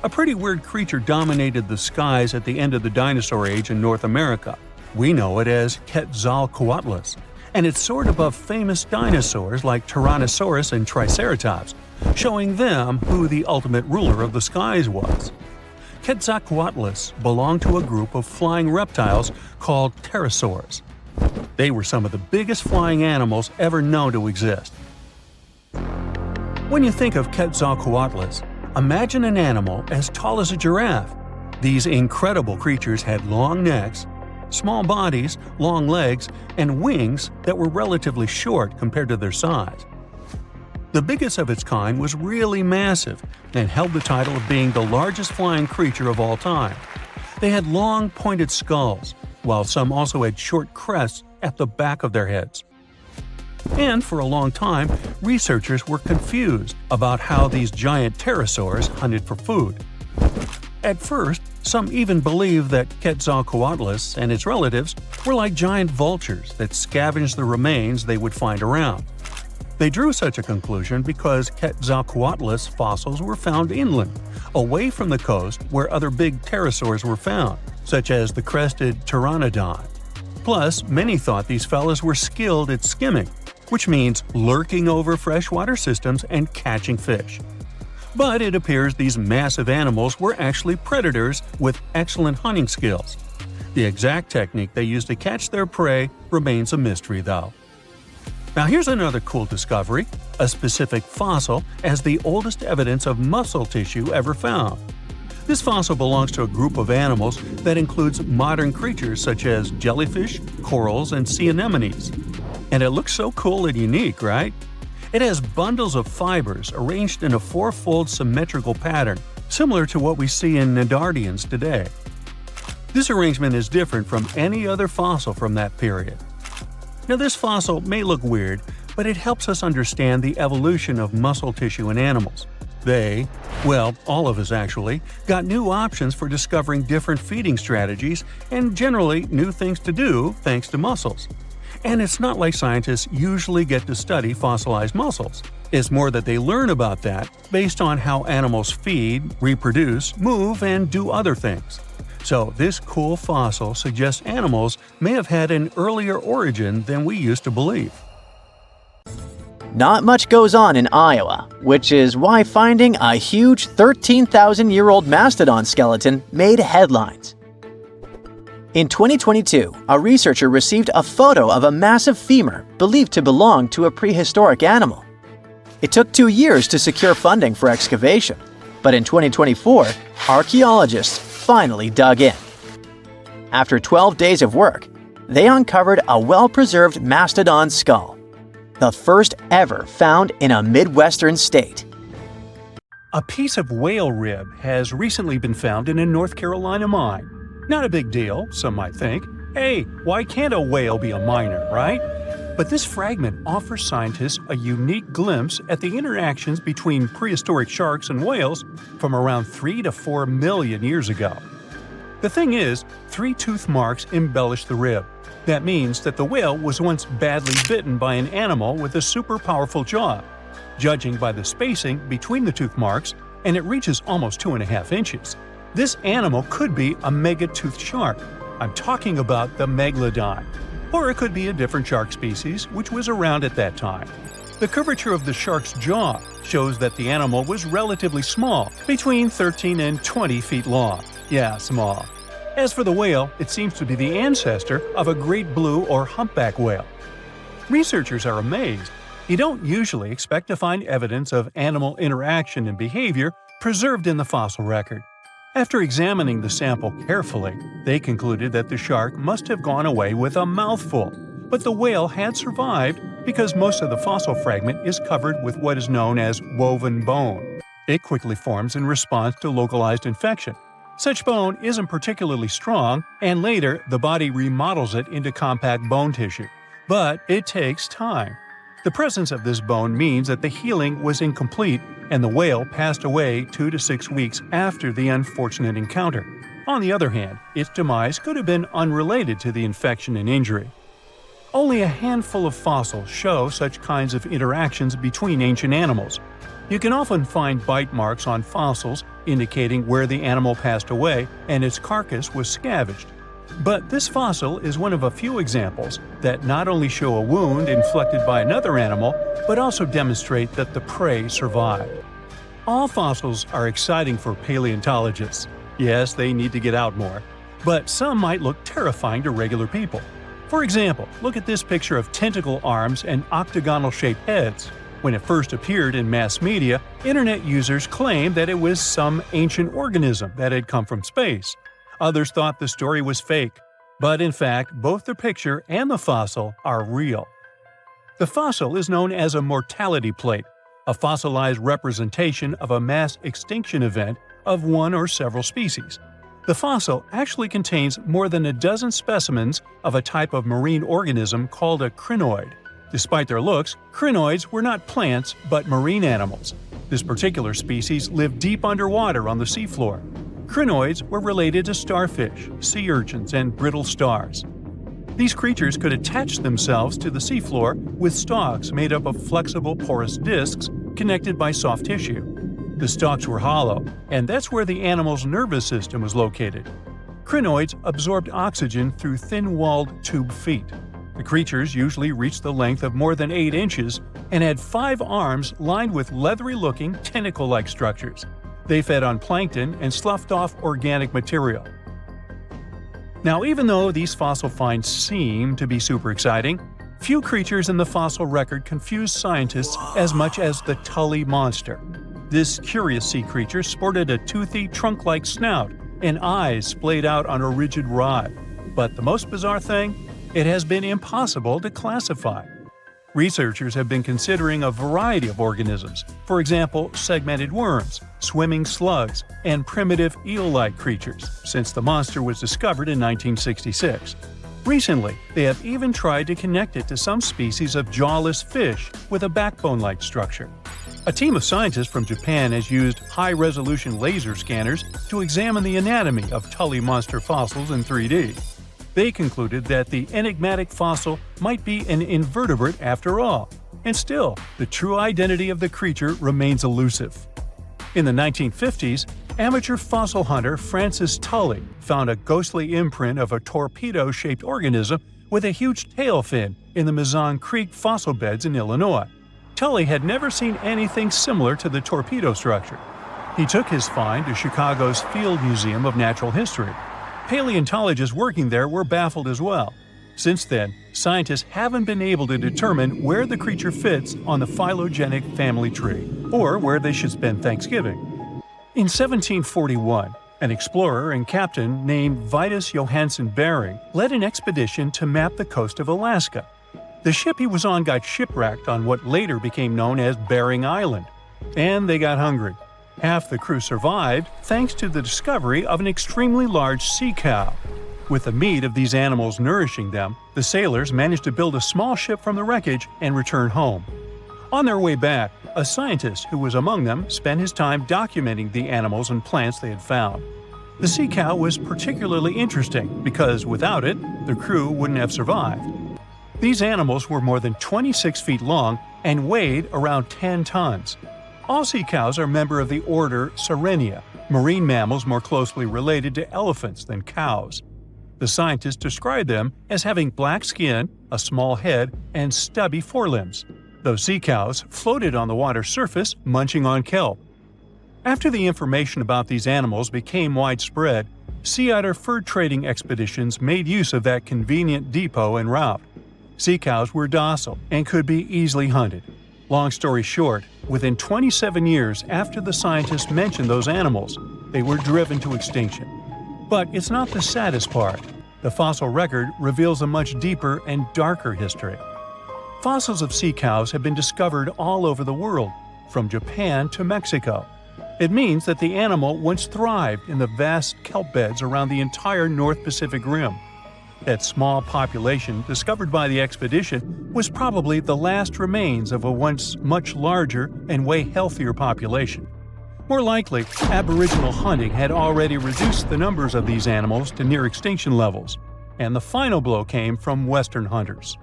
A pretty weird creature dominated the skies at the end of the dinosaur age in North America. We know it as Quetzalcoatlus, and it soared above famous dinosaurs like Tyrannosaurus and Triceratops, showing them who the ultimate ruler of the skies was. Quetzalcoatlus belonged to a group of flying reptiles called pterosaurs. They were some of the biggest flying animals ever known to exist. When you think of Quetzalcoatlus, imagine an animal as tall as a giraffe. These incredible creatures had long necks, small bodies, long legs, and wings that were relatively short compared to their size. The biggest of its kind was really massive and held the title of being the largest flying creature of all time. They had long, pointed skulls, while some also had short crests at the back of their heads. And for a long time, researchers were confused about how these giant pterosaurs hunted for food. At first, some even believed that Quetzalcoatlus and its relatives were like giant vultures that scavenged the remains they would find around. They drew such a conclusion because Quetzalcoatlus fossils were found inland, away from the coast where other big pterosaurs were found, such as the crested pteranodon. Plus, many thought these fellows were skilled at skimming, which means lurking over freshwater systems and catching fish. But it appears these massive animals were actually predators with excellent hunting skills. The exact technique they used to catch their prey remains a mystery, though. Now here's another cool discovery: a specific fossil as the oldest evidence of muscle tissue ever found. This fossil belongs to a group of animals that includes modern creatures such as jellyfish, corals, and sea anemones. And it looks so cool and unique, right? It has bundles of fibers arranged in a four-fold symmetrical pattern, similar to what we see in Nedardians today. This arrangement is different from any other fossil from that period. Now, this fossil may look weird, but it helps us understand the evolution of muscle tissue in animals. They, well, all of us actually, got new options for discovering different feeding strategies and generally new things to do thanks to muscles. And it's not like scientists usually get to study fossilized muscles. It's more that they learn about that based on how animals feed, reproduce, move, and do other things. So this cool fossil suggests animals may have had an earlier origin than we used to believe. Not much goes on in Iowa, which is why finding a huge 13,000-year-old mastodon skeleton made headlines. In 2022, a researcher received a photo of a massive femur believed to belong to a prehistoric animal. It took 2 years to secure funding for excavation, but in 2024, archaeologists finally dug in. After 12 days of work, they uncovered a well-preserved mastodon skull, the first ever found in a Midwestern state. A piece of whale rib has recently been found in a North Carolina mine. Not a big deal, some might think. Hey, why can't a whale be a miner, right? But this fragment offers scientists a unique glimpse at the interactions between prehistoric sharks and whales from around 3 to 4 million years ago. The thing is, 3 tooth marks embellish the rib. That means that the whale was once badly bitten by an animal with a super powerful jaw. Judging by the spacing between the tooth marks, and it reaches almost 2.5 inches. This animal could be a megatoothed shark. I'm talking about the megalodon. Or it could be a different shark species which was around at that time. The curvature of the shark's jaw shows that the animal was relatively small, between 13 and 20 feet long. Yeah, small. As for the whale, it seems to be the ancestor of a great blue or humpback whale. Researchers are amazed. You don't usually expect to find evidence of animal interaction and behavior preserved in the fossil record. After examining the sample carefully, they concluded that the shark must have gone away with a mouthful, but the whale had survived because most of the fossil fragment is covered with what is known as woven bone. It quickly forms in response to localized infection. Such bone isn't particularly strong, and later the body remodels it into compact bone tissue. But it takes time. The presence of this bone means that the healing was incomplete and the whale passed away 2 to 6 weeks after the unfortunate encounter. On the other hand, its demise could have been unrelated to the infection and injury. Only a handful of fossils show such kinds of interactions between ancient animals. You can often find bite marks on fossils indicating where the animal passed away and its carcass was scavenged. But this fossil is one of a few examples that not only show a wound inflicted by another animal, but also demonstrate that the prey survived. All fossils are exciting for paleontologists. Yes, they need to get out more. But some might look terrifying to regular people. For example, look at this picture of tentacle arms and octagonal-shaped heads. When it first appeared in mass media, internet users claimed that it was some ancient organism that had come from space. Others thought the story was fake. But in fact, both the picture and the fossil are real. The fossil is known as a mortality plate, a fossilized representation of a mass extinction event of one or several species. The fossil actually contains more than a dozen specimens of a type of marine organism called a crinoid. Despite their looks, crinoids were not plants but marine animals. This particular species lived deep underwater on the seafloor. Crinoids were related to starfish, sea urchins, and brittle stars. These creatures could attach themselves to the seafloor with stalks made up of flexible porous discs connected by soft tissue. The stalks were hollow, and that's where the animal's nervous system was located. Crinoids absorbed oxygen through thin-walled tube feet. The creatures usually reached the length of more than 8 inches and had 5 arms lined with leathery-looking tentacle-like structures. They fed on plankton and sloughed off organic material. Now, even though these fossil finds seem to be super exciting, few creatures in the fossil record confuse scientists as much as the Tully monster. This curious sea creature sported a toothy, trunk-like snout and eyes splayed out on a rigid rod. But the most bizarre thing? It has been impossible to classify. Researchers have been considering a variety of organisms, for example, segmented worms, swimming slugs, and primitive eel-like creatures, since the monster was discovered in 1966. Recently, they have even tried to connect it to some species of jawless fish with a backbone-like structure. A team of scientists from Japan has used high-resolution laser scanners to examine the anatomy of Tully monster fossils in 3D. They concluded that the enigmatic fossil might be an invertebrate after all, and still, the true identity of the creature remains elusive. In the 1950s, amateur fossil hunter Francis Tully found a ghostly imprint of a torpedo-shaped organism with a huge tail fin in the Mizon Creek fossil beds in Illinois. Tully had never seen anything similar to the torpedo structure. He took his find to Chicago's Field Museum of Natural History. Paleontologists working there were baffled as well. Since then, scientists haven't been able to determine where the creature fits on the phylogenetic family tree, or where they should spend Thanksgiving. In 1741, an explorer and captain named Vitus Johansen Bering led an expedition to map the coast of Alaska. The ship he was on got shipwrecked on what later became known as Bering Island, and they got hungry. Half the crew survived thanks to the discovery of an extremely large sea cow. With the meat of these animals nourishing them, the sailors managed to build a small ship from the wreckage and return home. On their way back, a scientist who was among them spent his time documenting the animals and plants they had found. The sea cow was particularly interesting because without it, the crew wouldn't have survived. These animals were more than 26 feet long and weighed around 10 tons. All sea cows are member of the order Sirenia, marine mammals more closely related to elephants than cows. The scientists described them as having black skin, a small head, and stubby forelimbs. Those sea cows floated on the water's surface, munching on kelp. After the information about these animals became widespread, sea otter fur trading expeditions made use of that convenient depot en route. Sea cows were docile and could be easily hunted. Long story short, within 27 years after the scientists mentioned those animals, they were driven to extinction. But it's not the saddest part. The fossil record reveals a much deeper and darker history. Fossils of sea cows have been discovered all over the world, from Japan to Mexico. It means that the animal once thrived in the vast kelp beds around the entire North Pacific Rim. That small population discovered by the expedition was probably the last remains of a once much larger and way healthier population. More likely, Aboriginal hunting had already reduced the numbers of these animals to near extinction levels, and the final blow came from Western hunters.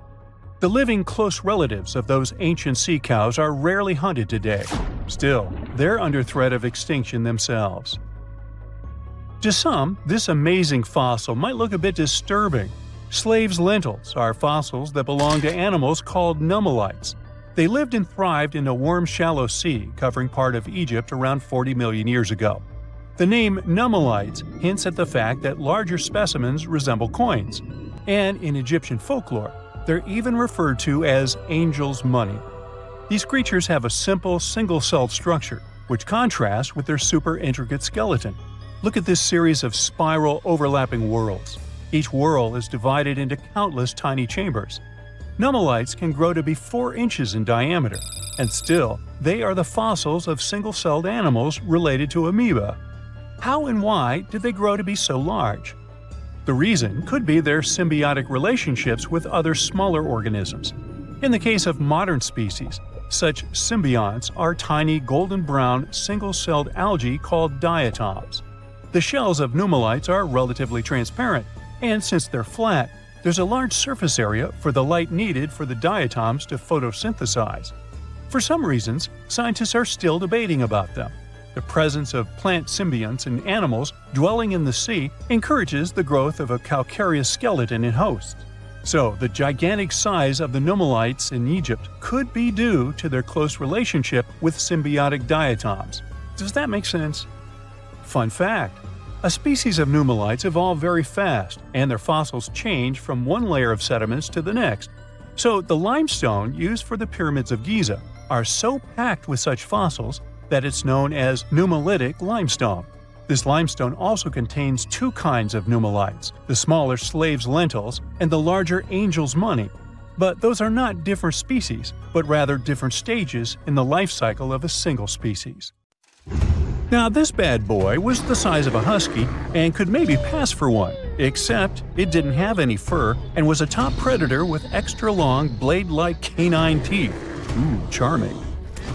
The living close relatives of those ancient sea cows are rarely hunted today. Still, they're under threat of extinction themselves. To some, this amazing fossil might look a bit disturbing. Slaves' lentils are fossils that belong to animals called nummelites. They lived and thrived in a warm, shallow sea covering part of Egypt around 40 million years ago. The name nummelites hints at the fact that larger specimens resemble coins, and in Egyptian folklore, they're even referred to as angel's money. These creatures have a simple, single-celled structure, which contrasts with their super intricate skeleton. Look at this series of spiral overlapping whorls. Each whorl is divided into countless tiny chambers. Nummelites can grow to be 4 inches in diameter, and still, they are the fossils of single-celled animals related to amoeba. How and why did they grow to be so large? The reason could be their symbiotic relationships with other smaller organisms. In the case of modern species, such symbionts are tiny golden-brown single-celled algae called diatoms. The shells of nummelites are relatively transparent, and since they're flat, there's a large surface area for the light needed for the diatoms to photosynthesize. For some reasons, scientists are still debating about them. The presence of plant symbionts in animals dwelling in the sea encourages the growth of a calcareous skeleton in hosts. So, the gigantic size of the nummelites in Egypt could be due to their close relationship with symbiotic diatoms. Does that make sense? Fun fact: a species of nummelites evolve very fast, and their fossils change from one layer of sediments to the next. So, the limestone used for the pyramids of Giza are so packed with such fossils that it's known as nummelitic limestone. This limestone also contains 2 kinds of nummelites, the smaller slave's lentils and the larger angel's money. But those are not different species, but rather different stages in the life cycle of a single species. Now, this bad boy was the size of a husky and could maybe pass for one, except it didn't have any fur and was a top predator with extra long, blade-like canine teeth. Ooh, charming.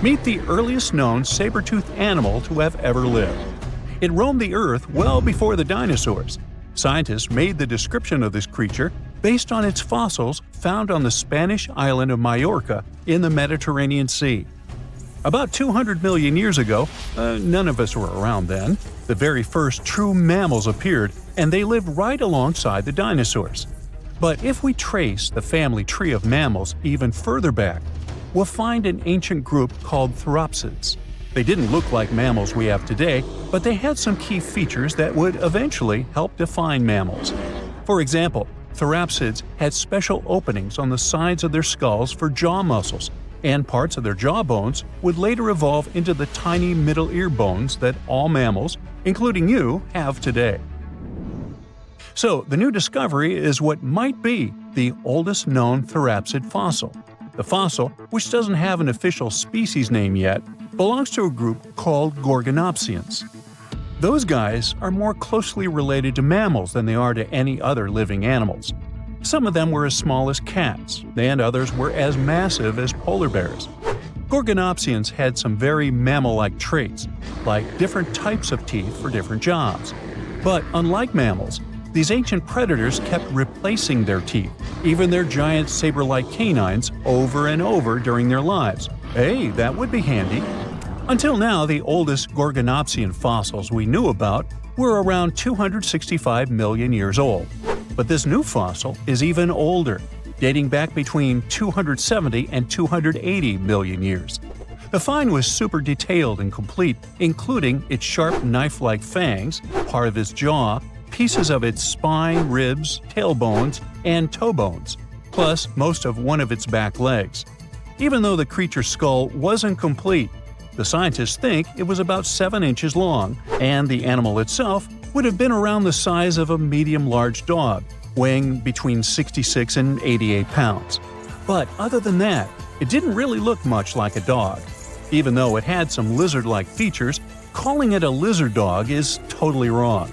Meet the earliest known saber-toothed animal to have ever lived. It roamed the Earth well before the dinosaurs. Scientists made the description of this creature based on its fossils found on the Spanish island of Majorca in the Mediterranean Sea. About 200 million years ago, none of us were around then, the very first true mammals appeared, and they lived right alongside the dinosaurs. But if we trace the family tree of mammals even further back, we'll find an ancient group called therapsids. They didn't look like mammals we have today, but they had some key features that would eventually help define mammals. For example, therapsids had special openings on the sides of their skulls for jaw muscles, and parts of their jaw bones would later evolve into the tiny middle ear bones that all mammals, including you, have today. So, the new discovery is what might be the oldest known therapsid fossil. The fossil, which doesn't have an official species name yet, belongs to a group called Gorgonopsians. Those guys are more closely related to mammals than they are to any other living animals. Some of them were as small as cats, and others were as massive as polar bears. Gorgonopsians had some very mammal-like traits, like different types of teeth for different jobs. But unlike mammals, these ancient predators kept replacing their teeth, even their giant saber-like canines, over and over during their lives. Hey, that would be handy. Until now, the oldest Gorgonopsian fossils we knew about were around 265 million years old. But this new fossil is even older, dating back between 270 and 280 million years. The find was super detailed and complete, including its sharp knife-like fangs, part of its jaw, pieces of its spine, ribs, tailbones, and toe bones, plus most of one of its back legs. Even though the creature's skull wasn't complete, the scientists think it was about 7 inches long, and the animal itself would have been around the size of a medium-large dog, weighing between 66 and 88 pounds. But other than that, it didn't really look much like a dog. Even though it had some lizard-like features, calling it a lizard dog is totally wrong.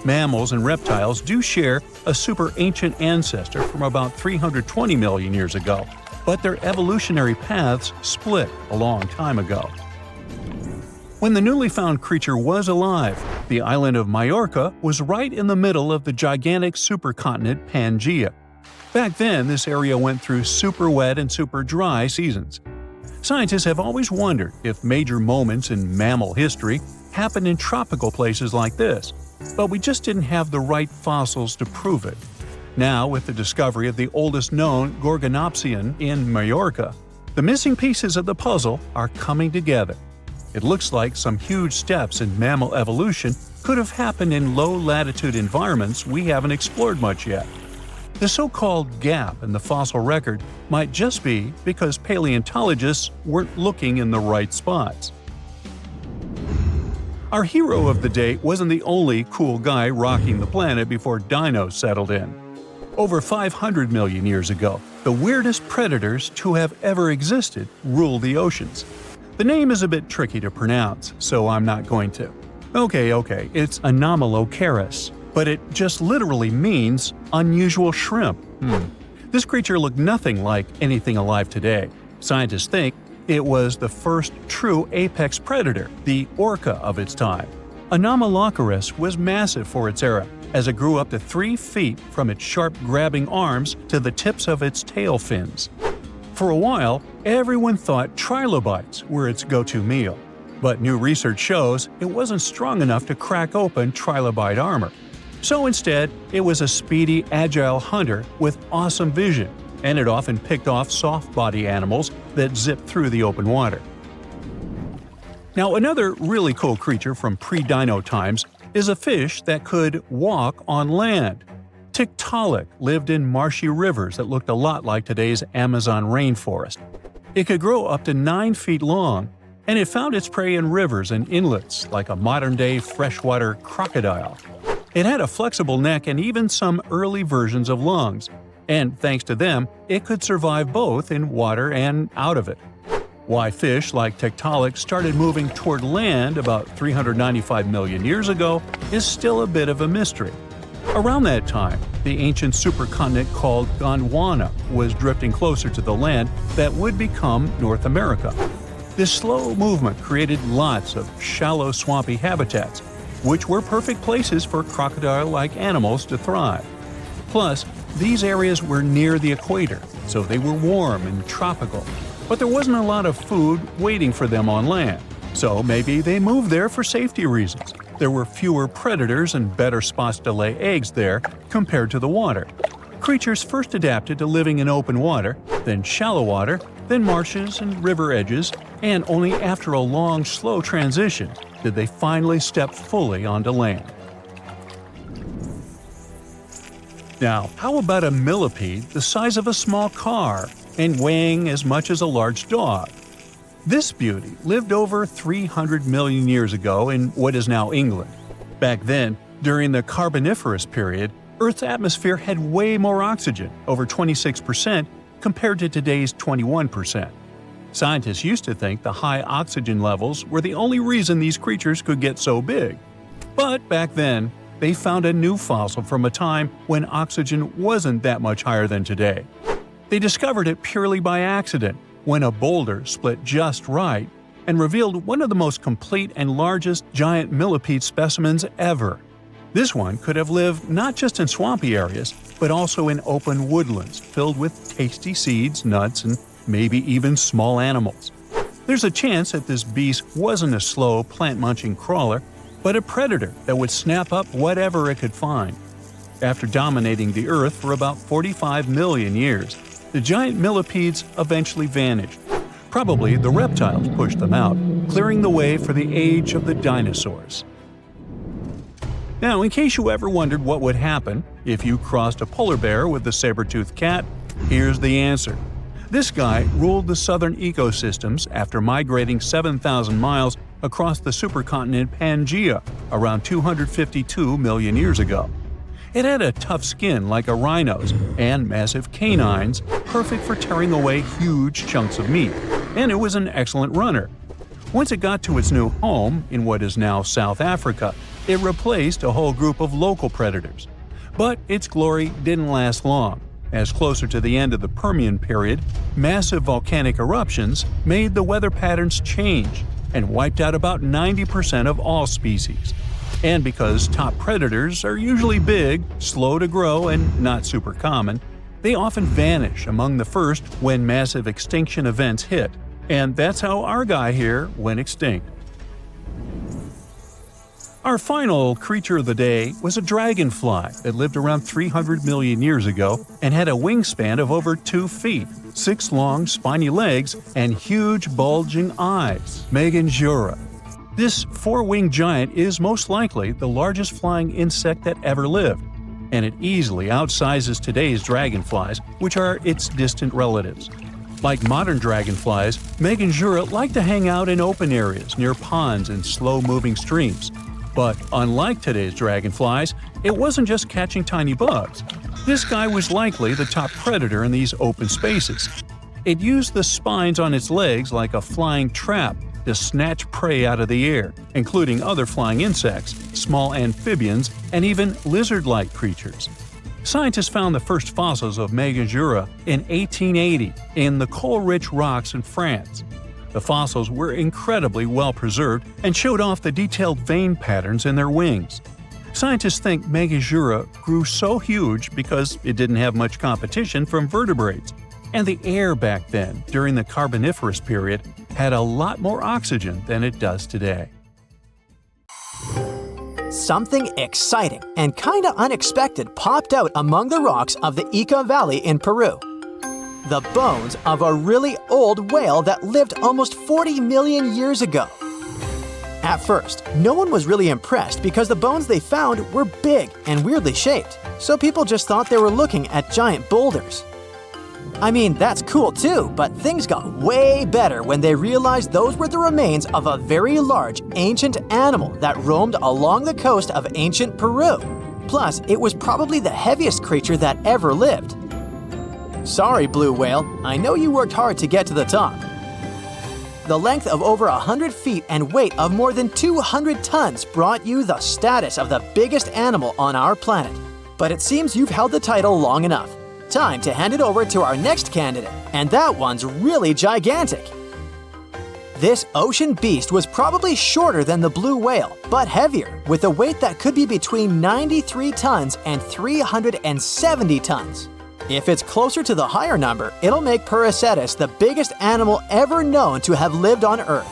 Mammals and reptiles do share a super ancient ancestor from about 320 million years ago, but their evolutionary paths split a long time ago. When the newly found creature was alive, the island of Majorca was right in the middle of the gigantic supercontinent Pangaea. Back then, this area went through super wet and super dry seasons. Scientists have always wondered if major moments in mammal history happened in tropical places like this, but we just didn't have the right fossils to prove it. Now, with the discovery of the oldest known Gorgonopsian in Majorca, the missing pieces of the puzzle are coming together. It looks like some huge steps in mammal evolution could have happened in low-latitude environments we haven't explored much yet. The so-called gap in the fossil record might just be because paleontologists weren't looking in the right spots. Our hero of the day wasn't the only cool guy rocking the planet before dinos settled in. Over 500 million years ago, the weirdest predators to have ever existed ruled the oceans. The name is a bit tricky to pronounce, so I'm not going to. Okay, it's Anomalocaris, but it just literally means unusual shrimp. This creature looked nothing like anything alive today. Scientists think it was the first true apex predator, the orca of its time. Anomalocaris was massive for its era, as it grew up to 3 feet from its sharp grabbing arms to the tips of its tail fins. For a while, everyone thought trilobites were its go-to meal, but new research shows it wasn't strong enough to crack open trilobite armor. So instead, it was a speedy, agile hunter with awesome vision, and it often picked off soft-body animals that zipped through the open water. Now, another really cool creature from pre-dino times is a fish that could walk on land. Tiktaalik lived in marshy rivers that looked a lot like today's Amazon rainforest. It could grow up to 9 feet long, and it found its prey in rivers and inlets like a modern-day freshwater crocodile. It had a flexible neck and even some early versions of lungs, and thanks to them, it could survive both in water and out of it. Why fish like Tiktaalik started moving toward land about 395 million years ago is still a bit of a mystery. Around that time, the ancient supercontinent called Gondwana was drifting closer to the land that would become North America. This slow movement created lots of shallow, swampy habitats, which were perfect places for crocodile-like animals to thrive. Plus, these areas were near the equator, so they were warm and tropical. But there wasn't a lot of food waiting for them on land, so maybe they moved there for safety reasons. There were fewer predators and better spots to lay eggs there compared to the water. Creatures first adapted to living in open water, then shallow water, then marshes and river edges, and only after a long, slow transition did they finally step fully onto land. Now, how about a millipede the size of a small car and weighing as much as a large dog? This beauty lived over 300 million years ago in what is now England. Back then, during the Carboniferous period, Earth's atmosphere had way more oxygen, over 26%, compared to today's 21%. Scientists used to think the high oxygen levels were the only reason these creatures could get so big. But back then, they found a new fossil from a time when oxygen wasn't that much higher than today. They discovered it purely by accident, when a boulder split just right and revealed one of the most complete and largest giant millipede specimens ever. This one could have lived not just in swampy areas, but also in open woodlands filled with tasty seeds, nuts, and maybe even small animals. There's a chance that this beast wasn't a slow, plant-munching crawler, but a predator that would snap up whatever it could find. After dominating the Earth for about 45 million years, the giant millipedes eventually vanished. Probably the reptiles pushed them out, clearing the way for the age of the dinosaurs. Now, in case you ever wondered what would happen if you crossed a polar bear with a saber-toothed cat, here's the answer. This guy ruled the southern ecosystems after migrating 7,000 miles across the supercontinent Pangaea around 252 million years ago. It had a tough skin like a rhino's and massive canines, perfect for tearing away huge chunks of meat, and it was an excellent runner. Once it got to its new home in what is now South Africa, it replaced a whole group of local predators. But its glory didn't last long, as closer to the end of the Permian period, massive volcanic eruptions made the weather patterns change and wiped out about 90% of all species. And because top predators are usually big, slow to grow, and not super common, They often vanish among the first when massive extinction events hit, and that's how our guy here went extinct. Our final creature of the day was a dragonfly that lived around 300 million years ago and had a wingspan of over 2 feet, 6 long, spiny legs, and huge, bulging eyes. Meganjura. This 4-winged giant is most likely the largest flying insect that ever lived, and it easily outsizes today's dragonflies, which are its distant relatives. Like modern dragonflies, Meganjura like to hang out in open areas near ponds and slow-moving streams. But unlike today's dragonflies, it wasn't just catching tiny bugs. This guy was likely the top predator in these open spaces. It used the spines on its legs like a flying trap to snatch prey out of the air, including other flying insects, small amphibians, and even lizard-like creatures. Scientists found the first fossils of Meganjura in 1880 in the coal-rich rocks in France. The fossils were incredibly well preserved and showed off the detailed vein patterns in their wings. Scientists think Meganjura grew so huge because it didn't have much competition from vertebrates, and the air back then, during the Carboniferous period, had a lot more oxygen than it does today. Something exciting and kinda unexpected popped out among the rocks of the Ica Valley in Peru. The bones of a really old whale that lived almost 40 million years ago. At first, no one was really impressed because the bones they found were big and weirdly shaped, so people just thought they were looking at giant boulders. I mean, that's cool too, but things got way better when they realized those were the remains of a very large ancient animal that roamed along the coast of ancient Peru. Plus, it was probably the heaviest creature that ever lived. Sorry, blue whale, I know you worked hard to get to the top. The length of over 100 feet and weight of more than 200 tons brought you the status of the biggest animal on our planet. But it seems you've held the title long enough. Time to hand it over to our next candidate, and that one's really gigantic. This ocean beast was probably shorter than the blue whale, but heavier, with a weight that could be between 93 tons and 370 tons. If it's closer to the higher number, it'll make Pterosaurus the biggest animal ever known to have lived on Earth.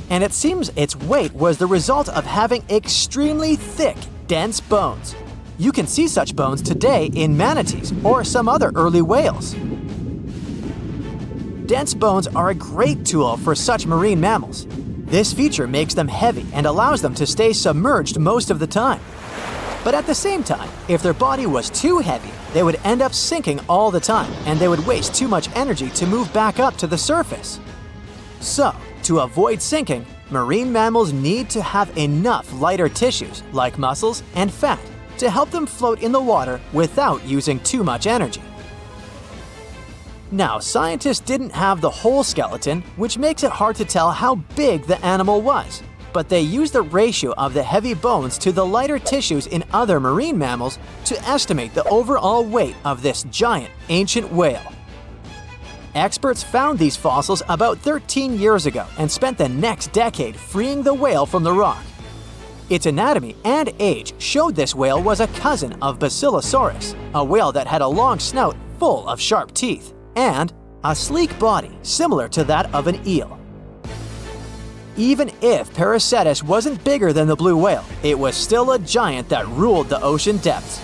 And it seems its weight was the result of having extremely thick, dense bones. You can see such bones today in manatees or some other early whales. Dense bones are a great tool for such marine mammals. This feature makes them heavy and allows them to stay submerged most of the time. But at the same time, if their body was too heavy, they would end up sinking all the time, and they would waste too much energy to move back up to the surface. So, to avoid sinking, marine mammals need to have enough lighter tissues, like muscles and fat, to help them float in the water without using too much energy. Now, scientists didn't have the whole skeleton, which makes it hard to tell how big the animal was. But they used the ratio of the heavy bones to the lighter tissues in other marine mammals to estimate the overall weight of this giant ancient whale. Experts found these fossils about 13 years ago and spent the next decade freeing the whale from the rock. Its anatomy and age showed this whale was a cousin of Basilosaurus, a whale that had a long snout full of sharp teeth, and a sleek body similar to that of an eel. Even if Pterosaurus wasn't bigger than the blue whale, it was still a giant that ruled the ocean depths.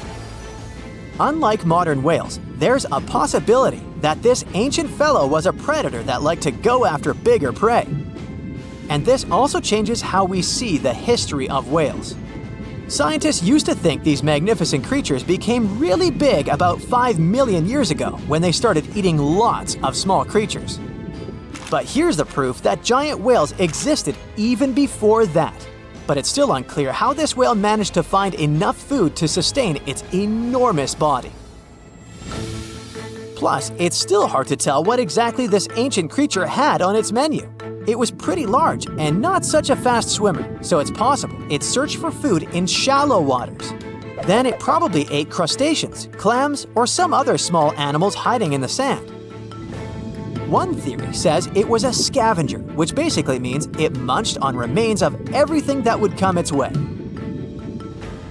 Unlike modern whales, there's a possibility that this ancient fellow was a predator that liked to go after bigger prey. And this also changes how we see the history of whales. Scientists used to think these magnificent creatures became really big about 5 million years ago when they started eating lots of small creatures. But here's the proof that giant whales existed even before that. But it's still unclear how this whale managed to find enough food to sustain its enormous body. Plus, it's still hard to tell what exactly this ancient creature had on its menu. It was pretty large and not such a fast swimmer, so it's possible it searched for food in shallow waters. Then it probably ate crustaceans, clams, or some other small animals hiding in the sand. One theory says it was a scavenger, which basically means it munched on remains of everything that would come its way.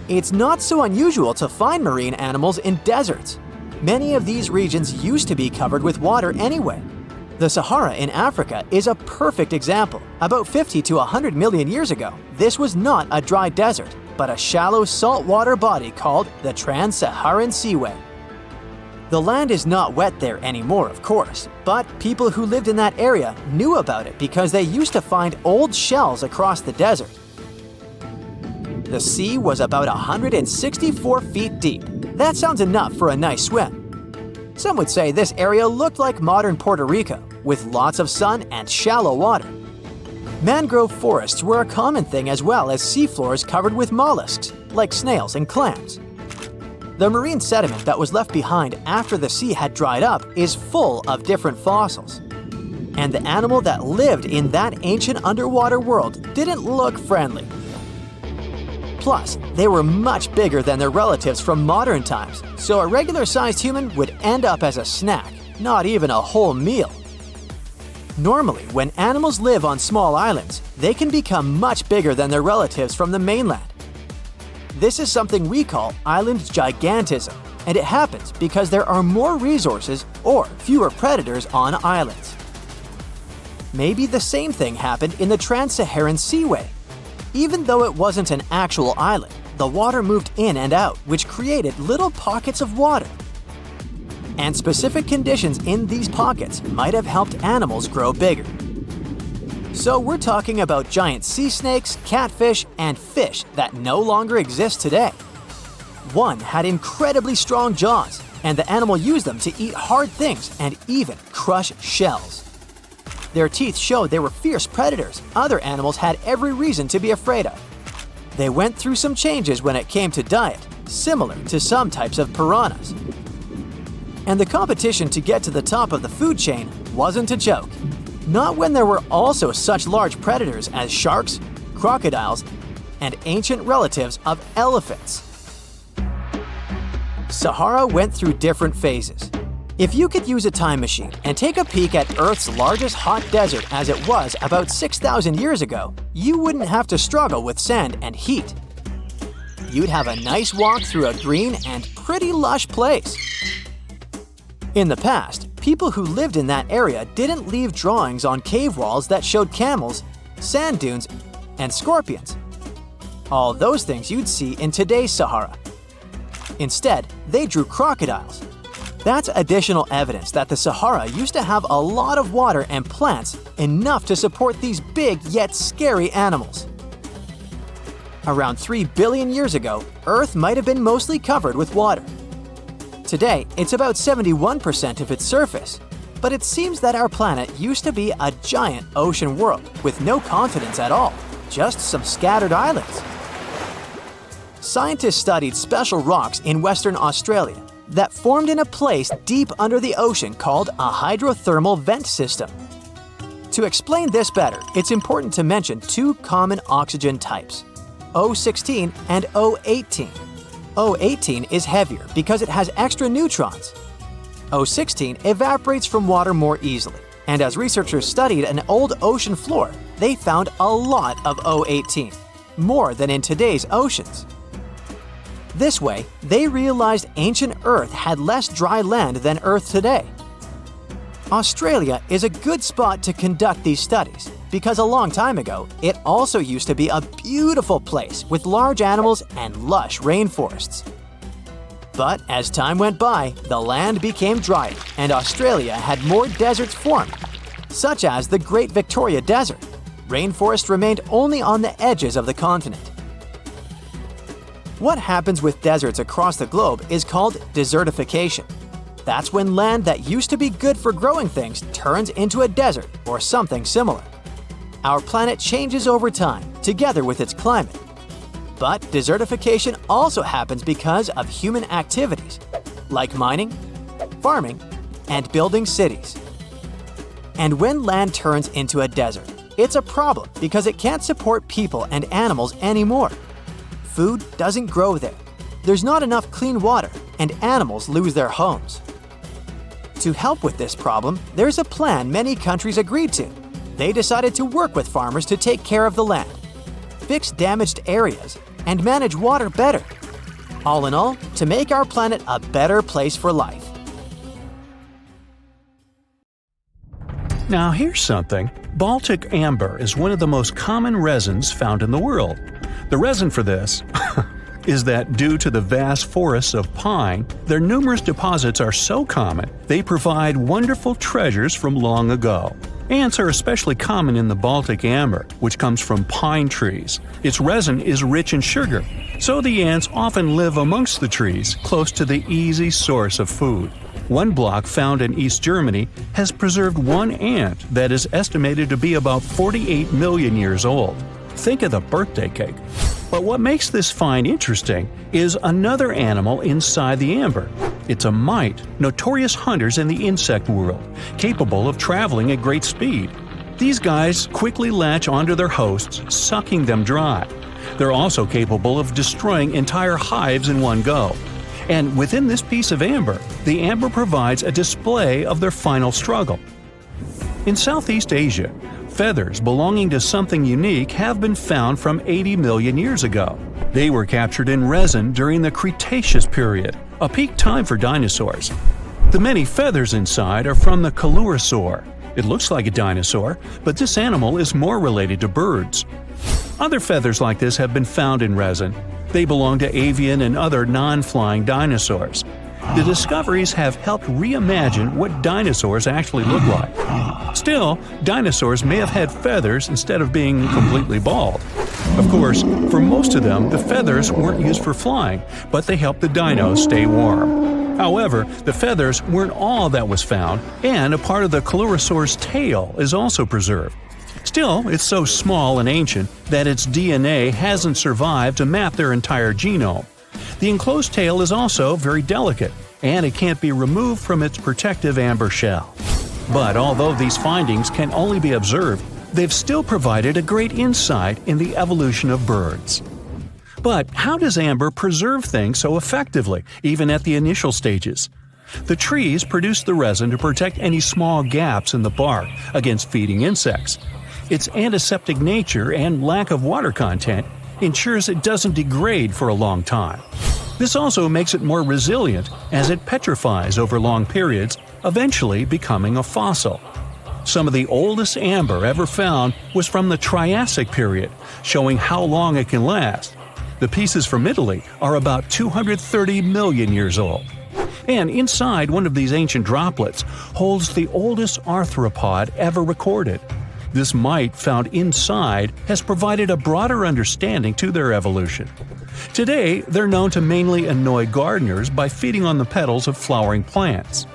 It's not so unusual to find marine animals in deserts. Many of these regions used to be covered with water anyway. The Sahara in Africa is a perfect example. About 50 to 100 million years ago, this was not a dry desert, but a shallow saltwater body called the Trans-Saharan Seaway. The land is not wet there anymore, of course, but people who lived in that area knew about it because they used to find old shells across the desert. The sea was about 164 feet deep. That sounds enough for a nice swim. Some would say this area looked like modern Puerto Rico, with lots of sun and shallow water. Mangrove forests were a common thing as well as seafloors covered with mollusks, like snails and clams. The marine sediment that was left behind after the sea had dried up is full of different fossils. And the animal that lived in that ancient underwater world didn't look friendly. Plus, they were much bigger than their relatives from modern times, so a regular-sized human would end up as a snack, not even a whole meal. Normally, when animals live on small islands, they can become much bigger than their relatives from the mainland. This is something we call island gigantism, and it happens because there are more resources or fewer predators on islands. Maybe the same thing happened in the Trans-Saharan Seaway. Even though it wasn't an actual island, the water moved in and out, which created little pockets of water. And specific conditions in these pockets might have helped animals grow bigger. So we're talking about giant sea snakes, catfish, and fish that no longer exist today. One had incredibly strong jaws, and the animal used them to eat hard things and even crush shells. Their teeth showed they were fierce predators other animals had every reason to be afraid of. They went through some changes when it came to diet, similar to some types of piranhas. And the competition to get to the top of the food chain wasn't a joke. Not when there were also such large predators as sharks, crocodiles, and ancient relatives of elephants. Sahara went through different phases. If you could use a time machine and take a peek at Earth's largest hot desert as it was about 6,000 years ago, you wouldn't have to struggle with sand and heat. You'd have a nice walk through a green and pretty lush place. In the past, people who lived in that area didn't leave drawings on cave walls that showed camels, sand dunes, and scorpions. All those things you'd see in today's Sahara. Instead, they drew crocodiles. That's additional evidence that the Sahara used to have a lot of water and plants enough to support these big yet scary animals. Around 3 billion years ago, Earth might have been mostly covered with water. Today, it's about 71% of its surface, but it seems that our planet used to be a giant ocean world with no continents at all, just some scattered islands. Scientists studied special rocks in Western Australia that formed in a place deep under the ocean called a hydrothermal vent system. To explain this better, it's important to mention two common oxygen types, O16 and O18. O18 is heavier because it has extra neutrons. O16 evaporates from water more easily, and as researchers studied an old ocean floor, they found a lot of O18, more than in today's oceans. This way, they realized ancient Earth had less dry land than Earth today. Australia is a good spot to conduct these studies because a long time ago, it also used to be a beautiful place with large animals and lush rainforests. But as time went by, the land became drier and Australia had more deserts formed, such as the Great Victoria Desert. Rainforest remained only on the edges of the continent. What happens with deserts across the globe is called desertification. That's when land that used to be good for growing things turns into a desert or something similar. Our planet changes over time, together with its climate. But desertification also happens because of human activities, like mining, farming, and building cities. And when land turns into a desert, it's a problem because it can't support people and animals anymore. Food doesn't grow there. There's not enough clean water, and animals lose their homes. To help with this problem, there's a plan many countries agreed to. They decided to work with farmers to take care of the land, fix damaged areas, and manage water better. All in all, to make our planet a better place for life. Now here's something. Baltic amber is one of the most common resins found in the world. The reason for this is that due to the vast forests of pine, their numerous deposits are so common they provide wonderful treasures from long ago. Ants are especially common in the Baltic amber, which comes from pine trees. Its resin is rich in sugar, so the ants often live amongst the trees, close to the easy source of food. One block found in East Germany has preserved one ant that is estimated to be about 48 million years old. Think of the birthday cake. But what makes this find interesting is another animal inside the amber. It's a mite, notorious hunters in the insect world, capable of traveling at great speed. These guys quickly latch onto their hosts, sucking them dry. They're also capable of destroying entire hives in one go. And within this piece of amber, the amber provides a display of their final struggle. In Southeast Asia, feathers belonging to something unique have been found from 80 million years ago. They were captured in resin during the Cretaceous period, a peak time for dinosaurs. The many feathers inside are from the pterosaur. It looks like a dinosaur, but this animal is more related to birds. Other feathers like this have been found in resin. They belong to avian and other non-flying dinosaurs. The discoveries have helped reimagine what dinosaurs actually look like. Still, dinosaurs may have had feathers instead of being completely bald. Of course, for most of them, the feathers weren't used for flying, but they helped the dinos stay warm. However, the feathers weren't all that was found, and a part of the pterosaur's tail is also preserved. Still, it's so small and ancient that its DNA hasn't survived to map their entire genome. The enclosed tail is also very delicate, and it can't be removed from its protective amber shell. But although these findings can only be observed, they've still provided a great insight in the evolution of birds. But how does amber preserve things so effectively, even at the initial stages? The trees produce the resin to protect any small gaps in the bark against feeding insects. Its antiseptic nature and lack of water content ensures it doesn't degrade for a long time. This also makes it more resilient as it petrifies over long periods, eventually becoming a fossil. Some of the oldest amber ever found was from the Triassic period, showing how long it can last. The pieces from Italy are about 230 million years old. And inside one of these ancient droplets holds the oldest arthropod ever recorded. This mite found inside has provided a broader understanding to their evolution. Today, they're known to mainly annoy gardeners by feeding on the petals of flowering plants.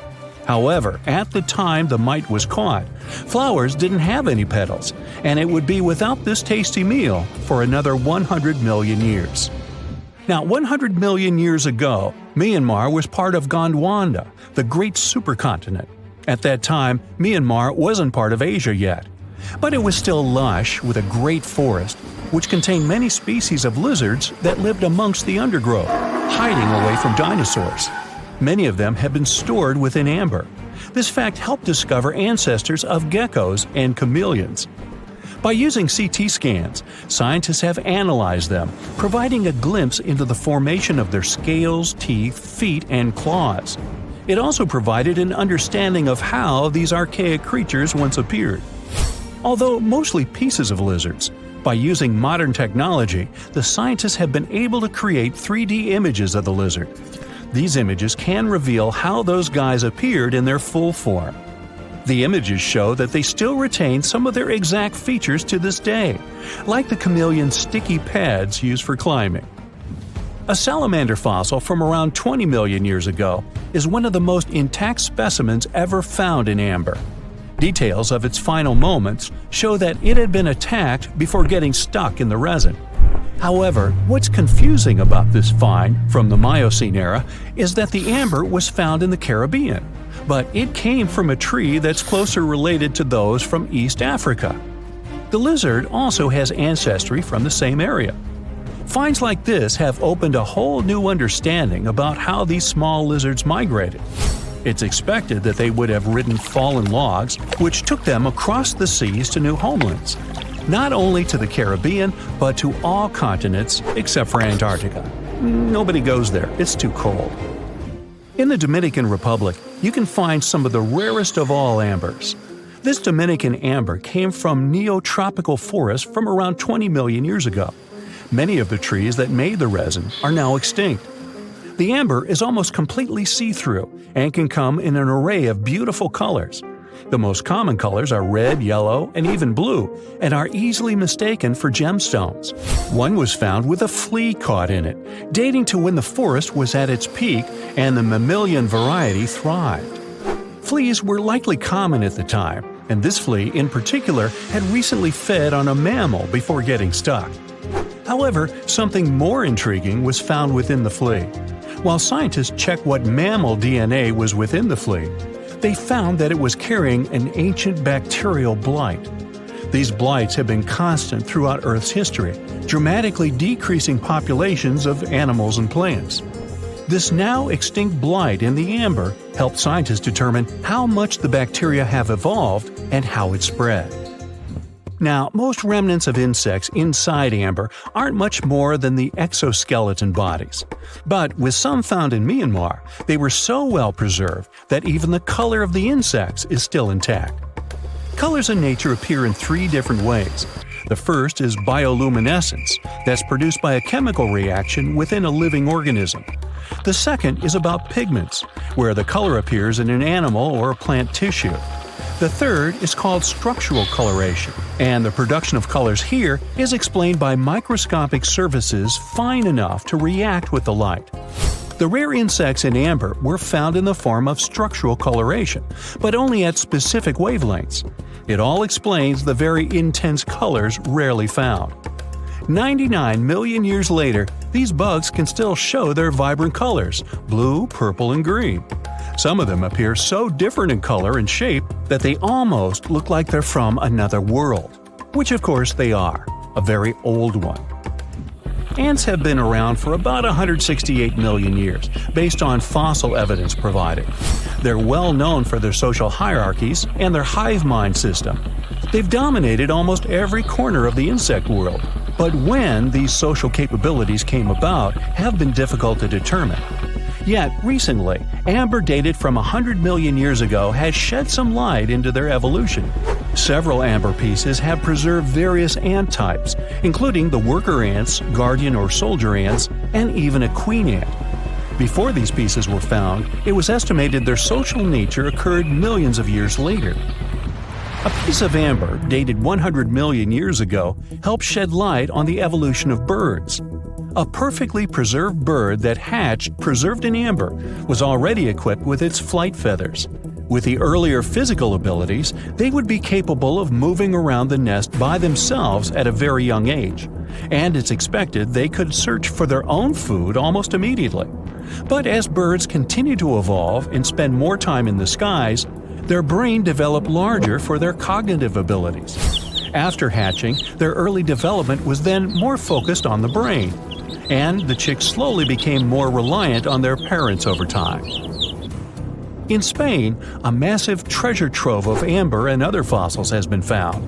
However, at the time the mite was caught, flowers didn't have any petals, and it would be without this tasty meal for another 100 million years. Now, 100 million years ago, Myanmar was part of Gondwana, the great supercontinent. At that time, Myanmar wasn't part of Asia yet. But it was still lush with a great forest, which contained many species of lizards that lived amongst the undergrowth, hiding away from dinosaurs. Many of them have been stored within amber. This fact helped discover ancestors of geckos and chameleons. By using CT scans, scientists have analyzed them, providing a glimpse into the formation of their scales, teeth, feet, and claws. It also provided an understanding of how these archaic creatures once appeared. Although mostly pieces of lizards, by using modern technology, the scientists have been able to create 3D images of the lizard. These images can reveal how those guys appeared in their full form. The images show that they still retain some of their exact features to this day, like the chameleon's sticky pads used for climbing. A salamander fossil from around 20 million years ago is one of the most intact specimens ever found in amber. Details of its final moments show that it had been attacked before getting stuck in the resin. However, what's confusing about this find from the Miocene era is that the amber was found in the Caribbean, but it came from a tree that's closer related to those from East Africa. The lizard also has ancestry from the same area. Finds like this have opened a whole new understanding about how these small lizards migrated. It's expected that they would have ridden fallen logs, which took them across the seas to new homelands. not only to the Caribbean, but to all continents except for Antarctica. Nobody goes there, it's too cold. In the Dominican Republic, you can find some of the rarest of all ambers. This Dominican amber came from neotropical forests from around 20 million years ago. Many of the trees that made the resin are now extinct. The amber is almost completely see-through and can come in an array of beautiful colors. The most common colors are red, yellow, and even blue, and are easily mistaken for gemstones. One was found with a flea caught in it, dating to when the forest was at its peak and the mammalian variety thrived. Fleas were likely common at the time, and this flea in particular had recently fed on a mammal before getting stuck. However, something more intriguing was found within the flea. While scientists checked what mammal DNA was within the flea, they found that it was carrying an ancient bacterial blight. These blights have been constant throughout Earth's history, dramatically decreasing populations of animals and plants. This now extinct blight in the amber helped scientists determine how much the bacteria have evolved and how it spread. Now, most remnants of insects inside amber aren't much more than the exoskeleton bodies. But with some found in Myanmar, they were so well preserved that even the color of the insects is still intact. Colors in nature appear in three different ways. The first is bioluminescence, that's produced by a chemical reaction within a living organism. The second is about pigments, where the color appears in an animal or plant tissue. The third is called structural coloration, and the production of colors here is explained by microscopic surfaces fine enough to react with the light. The rare insects in amber were found in the form of structural coloration, but only at specific wavelengths. It all explains the very intense colors rarely found. 99 million years later, these bugs can still show their vibrant colors – blue, purple, and green. Some of them appear so different in color and shape that they almost look like they're from another world. Which of course they are, a very old one. Ants have been around for about 168 million years, based on fossil evidence provided. They're well known for their social hierarchies and their hive mind system. They've dominated almost every corner of the insect world, but when these social capabilities came about have been difficult to determine. Yet, recently, amber dated from 100 million years ago has shed some light into their evolution. Several amber pieces have preserved various ant types, including the worker ants, guardian or soldier ants, and even a queen ant. Before these pieces were found, it was estimated their social nature occurred millions of years later. A piece of amber dated 100 million years ago helped shed light on the evolution of birds. A perfectly preserved bird that hatched preserved in amber was already equipped with its flight feathers. With the earlier physical abilities, they would be capable of moving around the nest by themselves at a very young age, and it's expected they could search for their own food almost immediately. But as birds continue to evolve and spend more time in the skies, their brain developed larger for their cognitive abilities. After hatching, their early development was then more focused on the brain, and the chicks slowly became more reliant on their parents over time. In Spain, a massive treasure trove of amber and other fossils has been found.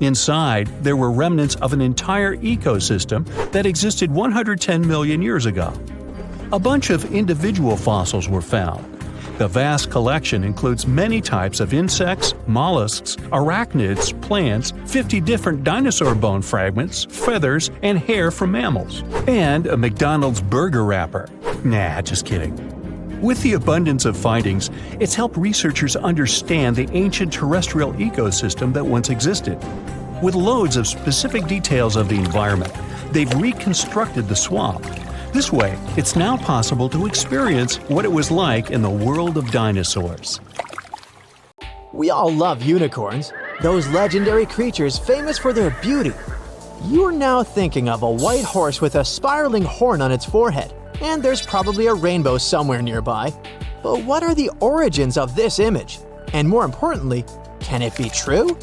Inside, there were remnants of an entire ecosystem that existed 110 million years ago. A bunch of individual fossils were found. The vast collection includes many types of insects, mollusks, arachnids, plants, 50 different dinosaur bone fragments, feathers, and hair from mammals, and a McDonald's burger wrapper. Nah, just kidding. With the abundance of findings, it's helped researchers understand the ancient terrestrial ecosystem that once existed. With loads of specific details of the environment, they've reconstructed the swamp. This way, it's now possible to experience what it was like in the world of dinosaurs. We all love unicorns, those legendary creatures famous for their beauty. You're now thinking of a white horse with a spiraling horn on its forehead, and there's probably a rainbow somewhere nearby. But what are the origins of this image? And more importantly, can it be true?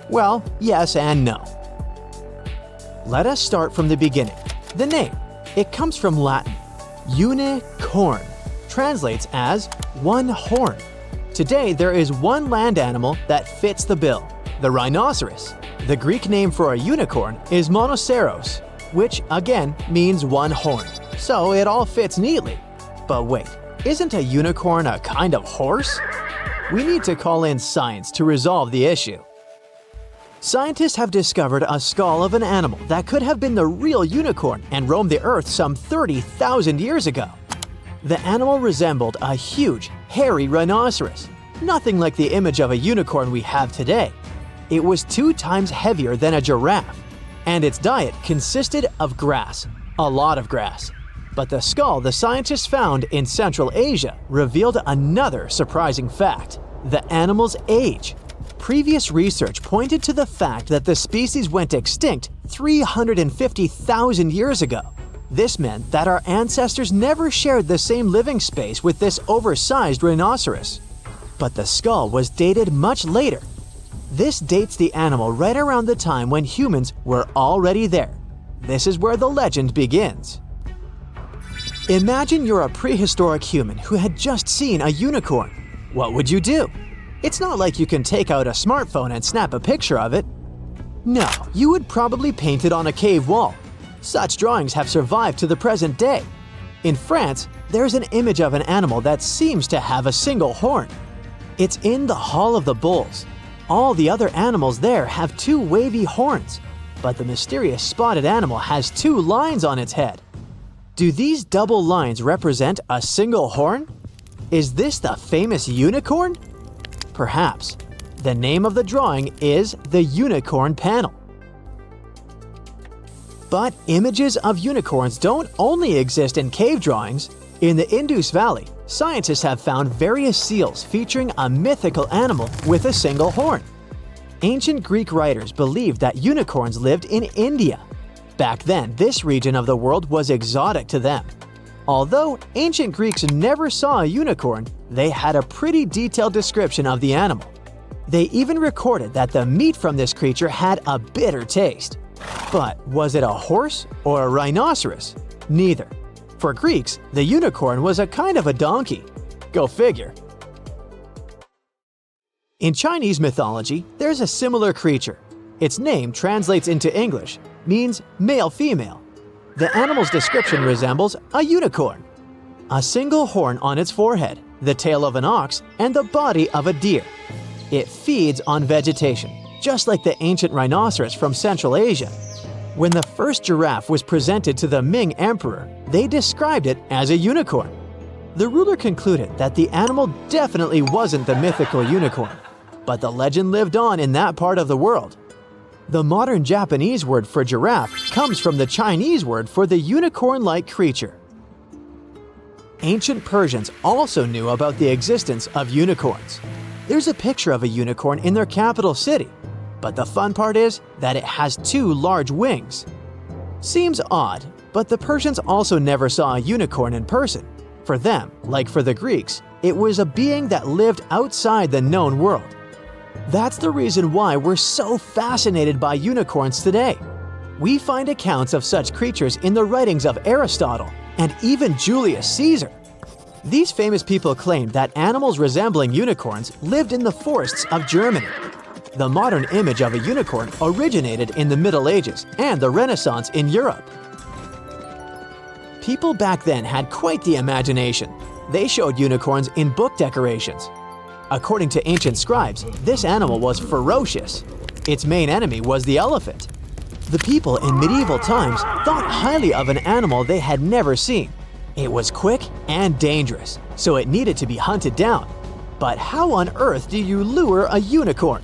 Well, yes and no. Let us start from the beginning. The name. It comes from Latin. Unicorn translates as one horn. Today, there is one land animal that fits the bill, the rhinoceros. The Greek name for a unicorn is monoceros, which again means one horn, so it all fits neatly. But wait, isn't a unicorn a kind of horse? We need to call in science to resolve the issue. Scientists have discovered a skull of an animal that could have been the real unicorn and roamed the earth some 30,000 years ago. The animal resembled a huge, hairy rhinoceros, nothing like the image of a unicorn we have today. It was 2 times heavier than a giraffe, and its diet consisted of grass, a lot of grass. But the skull the scientists found in Central Asia revealed another surprising fact: the animal's age. Previous research pointed to the fact that the species went extinct 350,000 years ago. This meant that our ancestors never shared the same living space with this oversized rhinoceros. But the skull was dated much later. This dates the animal right around the time when humans were already there. This is where the legend begins. Imagine you're a prehistoric human who had just seen a unicorn. What would you do? It's not like you can take out a smartphone and snap a picture of it. No, you would probably paint it on a cave wall. Such drawings have survived to the present day. In France, there's an image of an animal that seems to have a single horn. It's in the Hall of the Bulls. All the other animals there have 2 wavy horns, but the mysterious spotted animal has 2 lines on its head. Do these double lines represent a single horn? Is this the famous unicorn? Perhaps. The name of the drawing is the unicorn panel. But images of unicorns don't only exist in cave drawings. In the Indus Valley, scientists have found various seals featuring a mythical animal with a single horn. Ancient Greek writers believed that unicorns lived in India. Back then, this region of the world was exotic to them. Although ancient Greeks never saw a unicorn, they had a pretty detailed description of the animal. They even recorded that the meat from this creature had a bitter taste. But was it a horse or a rhinoceros? Neither. For Greeks, the unicorn was a kind of a donkey. Go figure. In Chinese mythology, there's a similar creature. Its name translates into English, means male-female. The animal's description resembles a unicorn. A single horn on its forehead, the tail of an ox, and the body of a deer. It feeds on vegetation, just like the ancient rhinoceros from Central Asia. When the first giraffe was presented to the Ming Emperor, they described it as a unicorn. The ruler concluded that the animal definitely wasn't the mythical unicorn, but the legend lived on in that part of the world. The modern Japanese word for giraffe comes from the Chinese word for the unicorn-like creature. Ancient Persians also knew about the existence of unicorns. There's a picture of a unicorn in their capital city, but the fun part is that it has 2 large wings. Seems odd, but the Persians also never saw a unicorn in person. For them, like for the Greeks, it was a being that lived outside the known world. That's the reason why we're so fascinated by unicorns today. We find accounts of such creatures in the writings of Aristotle and even Julius Caesar. These famous people claimed that animals resembling unicorns lived in the forests of Germany. The modern image of a unicorn originated in the Middle Ages and the Renaissance in Europe. People back then had quite the imagination. They showed unicorns in book decorations. According to ancient scribes, this animal was ferocious. Its main enemy was the elephant. The people in medieval times thought highly of an animal they had never seen. It was quick and dangerous, so it needed to be hunted down. But how on earth do you lure a unicorn?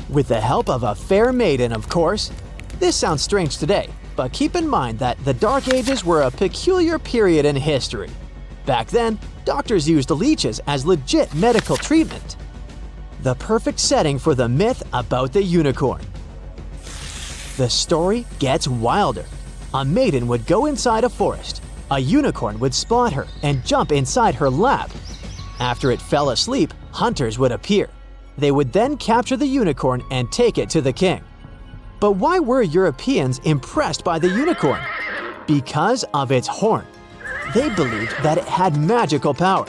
With the help of a fair maiden, of course. This sounds strange today, but keep in mind that the Dark Ages were a peculiar period in history. Back then, doctors used leeches as legit medical treatment. The perfect setting for the myth about the unicorn. The story gets wilder. A maiden would go inside a forest. A unicorn would spot her and jump inside her lap. After it fell asleep, hunters would appear. They would then capture the unicorn and take it to the king. But why were Europeans impressed by the unicorn? Because of its horn. They believed that it had magical power.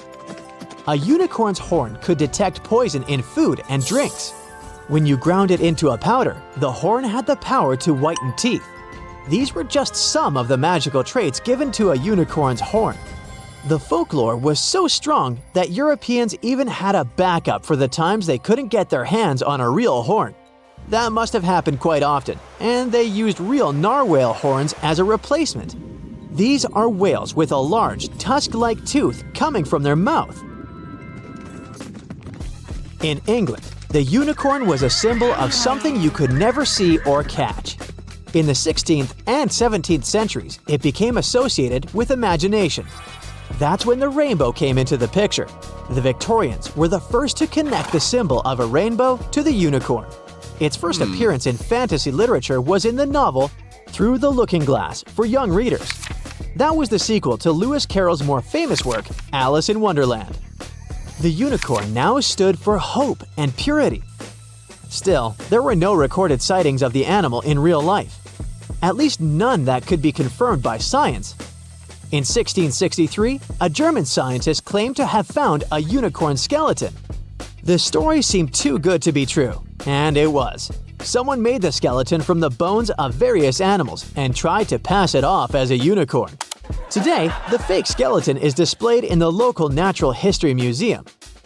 A unicorn's horn could detect poison in food and drinks. When you ground it into a powder, the horn had the power to whiten teeth. These were just some of the magical traits given to a unicorn's horn. The folklore was so strong that Europeans even had a backup for the times they couldn't get their hands on a real horn. That must have happened quite often, and they used real narwhal horns as a replacement. These are whales with a large, tusk-like tooth coming from their mouth. In England, the unicorn was a symbol of something you could never see or catch. In the 16th and 17th centuries, it became associated with imagination. That's when the rainbow came into the picture. The Victorians were the first to connect the symbol of a rainbow to the unicorn. Its first appearance in fantasy literature was in the novel Through the Looking Glass for young readers. That was the sequel to Lewis Carroll's more famous work, Alice in Wonderland. The unicorn now stood for hope and purity. Still, there were no recorded sightings of the animal in real life. At least none that could be confirmed by science. In 1663, a German scientist claimed to have found a unicorn skeleton. The story seemed too good to be true, and it was. Someone made the skeleton from the bones of various animals and tried to pass it off as a unicorn. Today, the fake skeleton is displayed in the local Natural History Museum.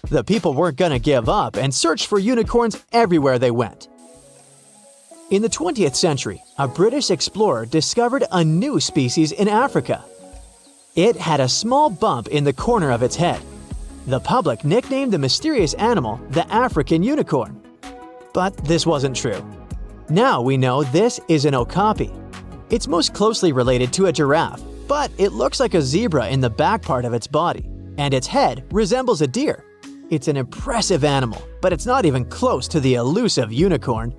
The people weren't gonna give up and searched for unicorns everywhere they went. In the 20th century, a British explorer discovered a new species in Africa. It had a small bump in the corner of its head. The public nicknamed the mysterious animal the African unicorn. But this wasn't true. Now we know this is an okapi. It's most closely related to a giraffe, but it looks like a zebra in the back part of its body, and its head resembles a deer. It's an impressive animal, but it's not even close to the elusive unicorn.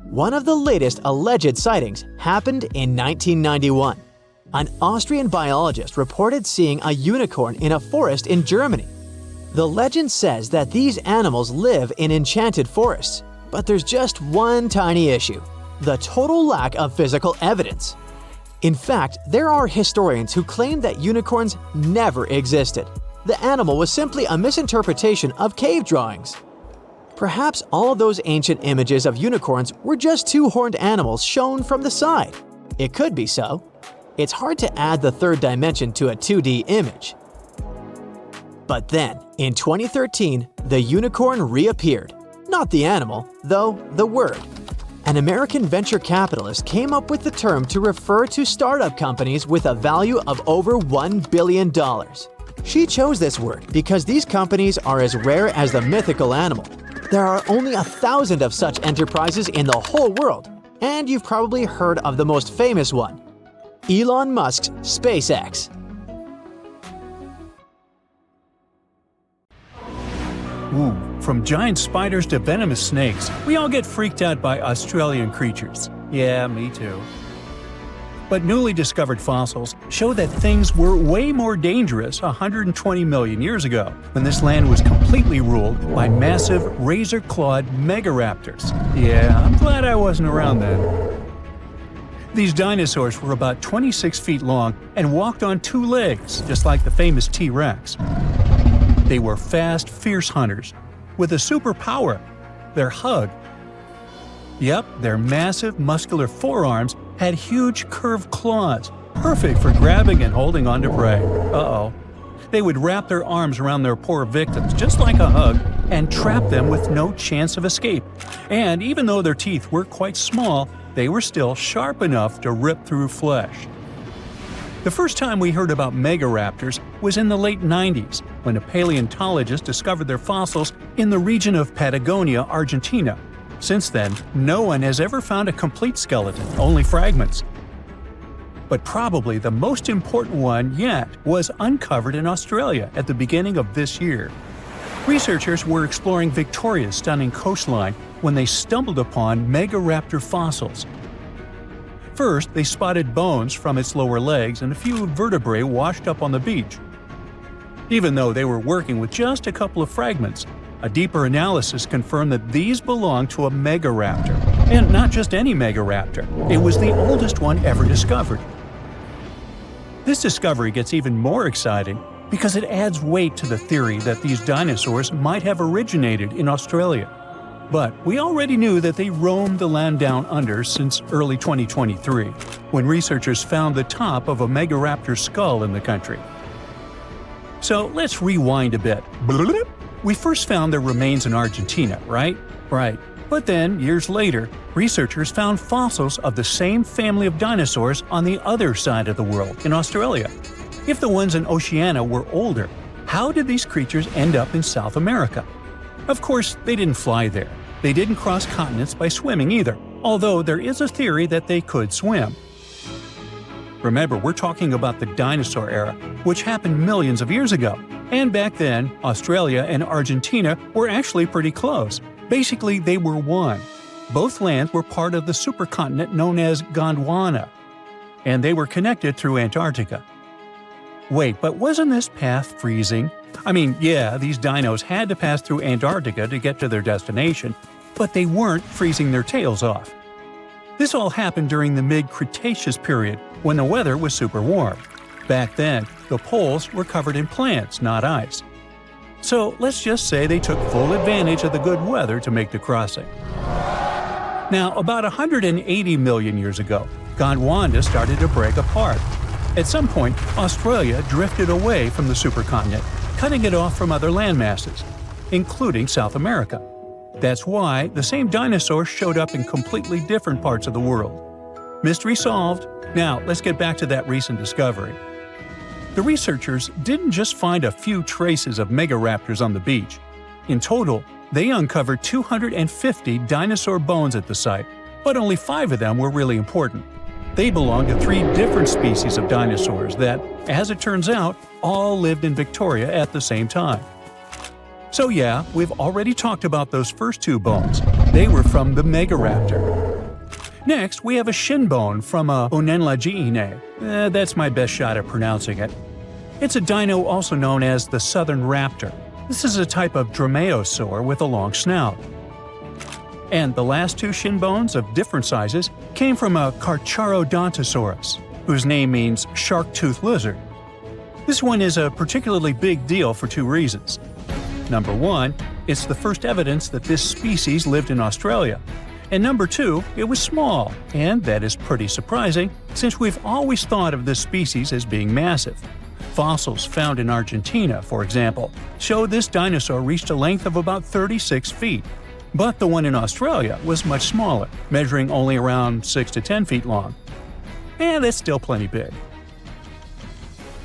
One of the latest alleged sightings happened in 1991. An Austrian biologist reported seeing a unicorn in a forest in Germany. The legend says that these animals live in enchanted forests, but there's just one tiny issue: the total lack of physical evidence. In fact, there are historians who claim that unicorns never existed. The animal was simply a misinterpretation of cave drawings. Perhaps all those ancient images of unicorns were just two-horned animals shown from the side. It could be so. It's hard to add the third dimension to a 2D image. But then, in 2013, the unicorn reappeared. Not the animal, though the word. An American venture capitalist came up with the term to refer to startup companies with a value of over $1 billion. She chose this word because these companies are as rare as the mythical animal. There are only 1,000 of such enterprises in the whole world, and you've probably heard of the most famous one, Elon Musk's SpaceX. Ooh, from giant spiders to venomous snakes, we all get freaked out by Australian creatures. Yeah, me too. But newly discovered fossils show that things were way more dangerous 120 million years ago, when this land was completely ruled by massive razor-clawed megaraptors. Yeah, I'm glad I wasn't around then. These dinosaurs were about 26 feet long and walked on two legs, just like the famous T-Rex. They were fast, fierce hunters, with a superpower: their hug. Yep, their massive, muscular forearms had huge curved claws, perfect for grabbing and holding onto prey. Uh-oh. They would wrap their arms around their poor victims, just like a hug, and trap them with no chance of escape. And even though their teeth were quite small, they were still sharp enough to rip through flesh. The first time we heard about megaraptors was in the late 90s, when a paleontologist discovered their fossils in the region of Patagonia, Argentina. Since then, no one has ever found a complete skeleton, only fragments. But probably the most important one yet was uncovered in Australia at the beginning of this year. Researchers were exploring Victoria's stunning coastline when they stumbled upon megaraptor fossils. First, they spotted bones from its lower legs and a few vertebrae washed up on the beach. Even though they were working with just a couple of fragments, a deeper analysis confirmed that these belonged to a megaraptor. And not just any megaraptor, it was the oldest one ever discovered. This discovery gets even more exciting because it adds weight to the theory that these dinosaurs might have originated in Australia. But we already knew that they roamed the land down under since early 2023, when researchers found the top of a Megaraptor skull in the country. So let's rewind a bit. We first found their remains in Argentina, right? Right. But then, years later, researchers found fossils of the same family of dinosaurs on the other side of the world, in Australia. If the ones in Oceania were older, how did these creatures end up in South America? Of course, they didn't fly there. They didn't cross continents by swimming either, although there is a theory that they could swim. Remember, we're talking about the dinosaur era, which happened millions of years ago. And back then, Australia and Argentina were actually pretty close. Basically, they were one. Both lands were part of the supercontinent known as Gondwana, and they were connected through Antarctica. Wait, but wasn't this path freezing? I mean, yeah, these dinos had to pass through Antarctica to get to their destination, but they weren't freezing their tails off. This all happened during the mid-Cretaceous period, when the weather was super warm. Back then, the poles were covered in plants, not ice. So let's just say they took full advantage of the good weather to make the crossing. Now, about 180 million years ago, Gondwana started to break apart. At some point, Australia drifted away from the supercontinent, cutting it off from other landmasses, including South America. That's why the same dinosaurs showed up in completely different parts of the world. Mystery solved. Now, let's get back to that recent discovery. The researchers didn't just find a few traces of megaraptors on the beach. In total, they uncovered 250 dinosaur bones at the site, but only 5 of them were really important. They belonged to 3 different species of dinosaurs that, as it turns out, all lived in Victoria at the same time. So yeah, we've already talked about those first 2 bones. They were from the Megaraptor. Next, we have a shin bone from a Unenlagiine. That's my best shot at pronouncing it. It's a dino also known as the southern raptor. This is a type of dromaeosaur with a long snout. And the last 2 shin bones of different sizes came from a Carcharodontosaurus, whose name means shark-toothed lizard. This one is a particularly big deal for 2 reasons. Number 1, it's the first evidence that this species lived in Australia. And number 2, it was small, and that is pretty surprising since we've always thought of this species as being massive. Fossils found in Argentina, for example, show this dinosaur reached a length of about 36 feet. But the one in Australia was much smaller, measuring only around 6 to 10 feet long. And that's still plenty big.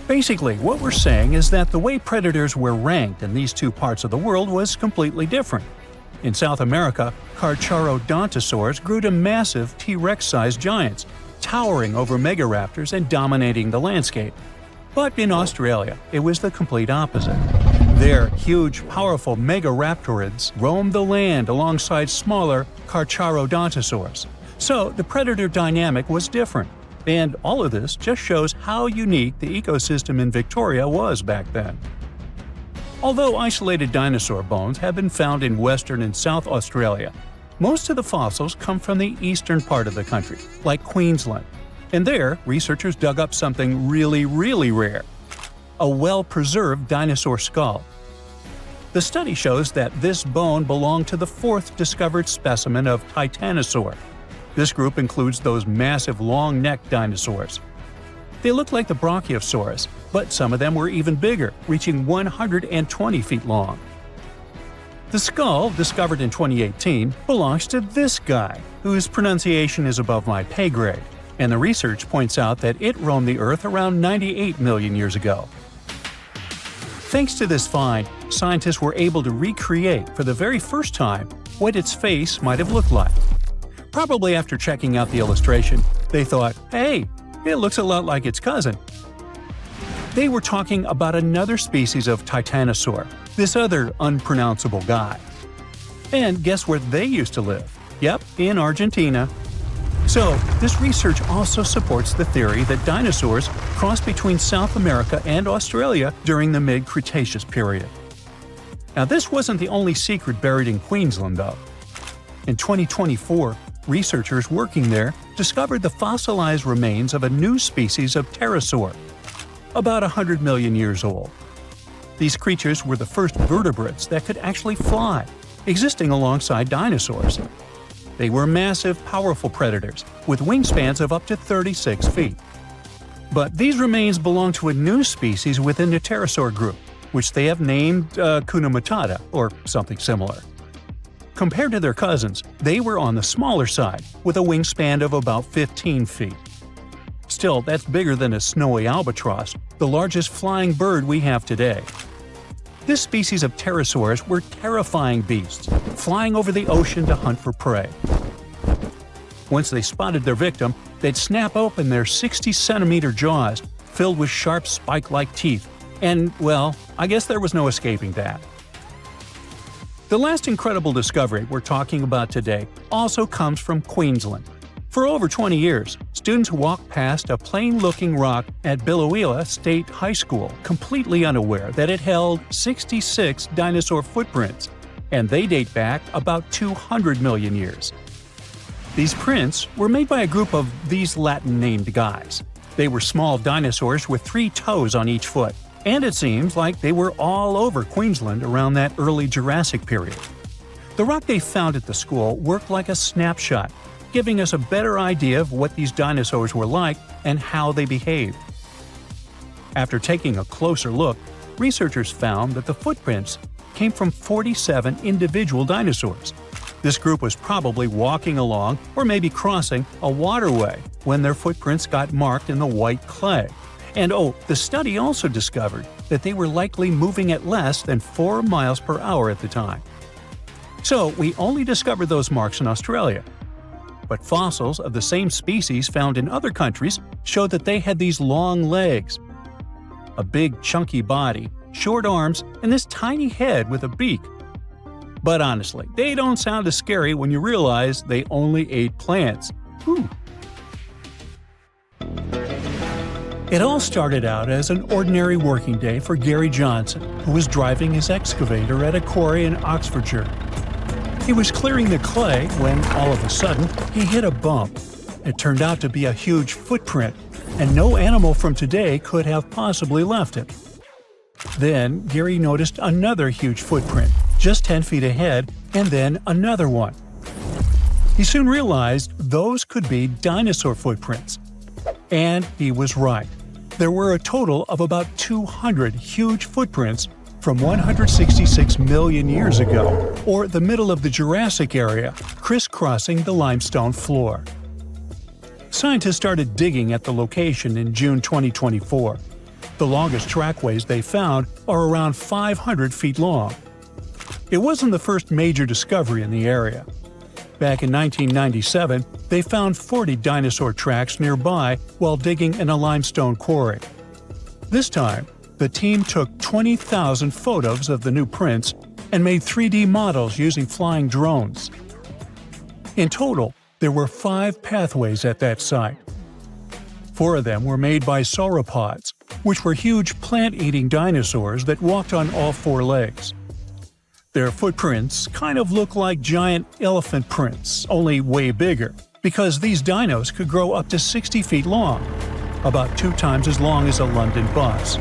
Basically, what we're saying is that the way predators were ranked in these 2 parts of the world was completely different. In South America, Carcharodontosaurs grew to massive T-Rex-sized giants, towering over megaraptors and dominating the landscape. But in Australia, it was the complete opposite. There, huge, powerful megaraptorids roamed the land alongside smaller Carcharodontosaurs. So the predator dynamic was different. And all of this just shows how unique the ecosystem in Victoria was back then. Although isolated dinosaur bones have been found in Western and South Australia, most of the fossils come from the eastern part of the country, like Queensland. And there, researchers dug up something really, really rare – a well-preserved dinosaur skull. The study shows that this bone belonged to the 4th discovered specimen of Titanosaur. This group includes those massive long-necked dinosaurs. They look like the Brachiosaurus, but some of them were even bigger, reaching 120 feet long. The skull, discovered in 2018, belongs to this guy, whose pronunciation is above my pay grade, and the research points out that it roamed the Earth around 98 million years ago. Thanks to this find, scientists were able to recreate for the very first time what its face might have looked like. Probably after checking out the illustration, they thought, hey, it looks a lot like its cousin. They were talking about another species of Titanosaur, this other unpronounceable guy. And guess where they used to live? Yep, in Argentina. So, this research also supports the theory that dinosaurs crossed between South America and Australia during the mid-Cretaceous period. Now, this wasn't the only secret buried in Queensland, though. In 2024, researchers working there discovered the fossilized remains of a new species of pterosaur, about 100 million years old. These creatures were the first vertebrates that could actually fly, existing alongside dinosaurs. They were massive, powerful predators with wingspans of up to 36 feet. But these remains belong to a new species within the pterosaur group, which they have named Hakuna Matata or something similar. Compared to their cousins, they were on the smaller side, with a wingspan of about 15 feet. Still, that's bigger than a snowy albatross, the largest flying bird we have today. This species of pterosaurs were terrifying beasts, flying over the ocean to hunt for prey. Once they spotted their victim, they'd snap open their 60-centimeter jaws, filled with sharp spike-like teeth, and, well, I guess there was no escaping that. The last incredible discovery we're talking about today also comes from Queensland. For over 20 years, students walked past a plain-looking rock at Biloela State High School completely unaware that it held 66 dinosaur footprints, and they date back about 200 million years. These prints were made by a group of these Latin-named guys. They were small dinosaurs with 3 toes on each foot, and it seems like they were all over Queensland around that early Jurassic period. The rock they found at the school worked like a snapshot, giving us a better idea of what these dinosaurs were like and how they behaved. After taking a closer look, researchers found that the footprints came from 47 individual dinosaurs. This group was probably walking along or maybe crossing a waterway when their footprints got marked in the white clay. And the study also discovered that they were likely moving at less than 4 miles per hour at the time. So we only discovered those marks in Australia. But fossils of the same species found in other countries showed that they had these long legs, a big chunky body, short arms, and this tiny head with a beak. But honestly, they don't sound as scary when you realize they only ate plants. Whew. It all started out as an ordinary working day for Gary Johnson, who was driving his excavator at a quarry in Oxfordshire. He was clearing the clay when, all of a sudden, he hit a bump. It turned out to be a huge footprint, and no animal from today could have possibly left it. Then, Gary noticed another huge footprint, just 10 feet ahead, and then another one. He soon realized those could be dinosaur footprints. And he was right. There were a total of about 200 huge footprints from 166 million years ago, or the middle of the Jurassic area, crisscrossing the limestone floor. Scientists started digging at the location in June 2024. The longest trackways they found are around 500 feet long. It wasn't the first major discovery in the area. Back in 1997, they found 40 dinosaur tracks nearby while digging in a limestone quarry. This time, the team took 20,000 photos of the new prints and made 3D models using flying drones. In total, there were 5 pathways at that site. 4 of them were made by sauropods, which were huge plant-eating dinosaurs that walked on all 4 legs. Their footprints kind of look like giant elephant prints, only way bigger, because these dinos could grow up to 60 feet long, about 2 times as long as a London bus.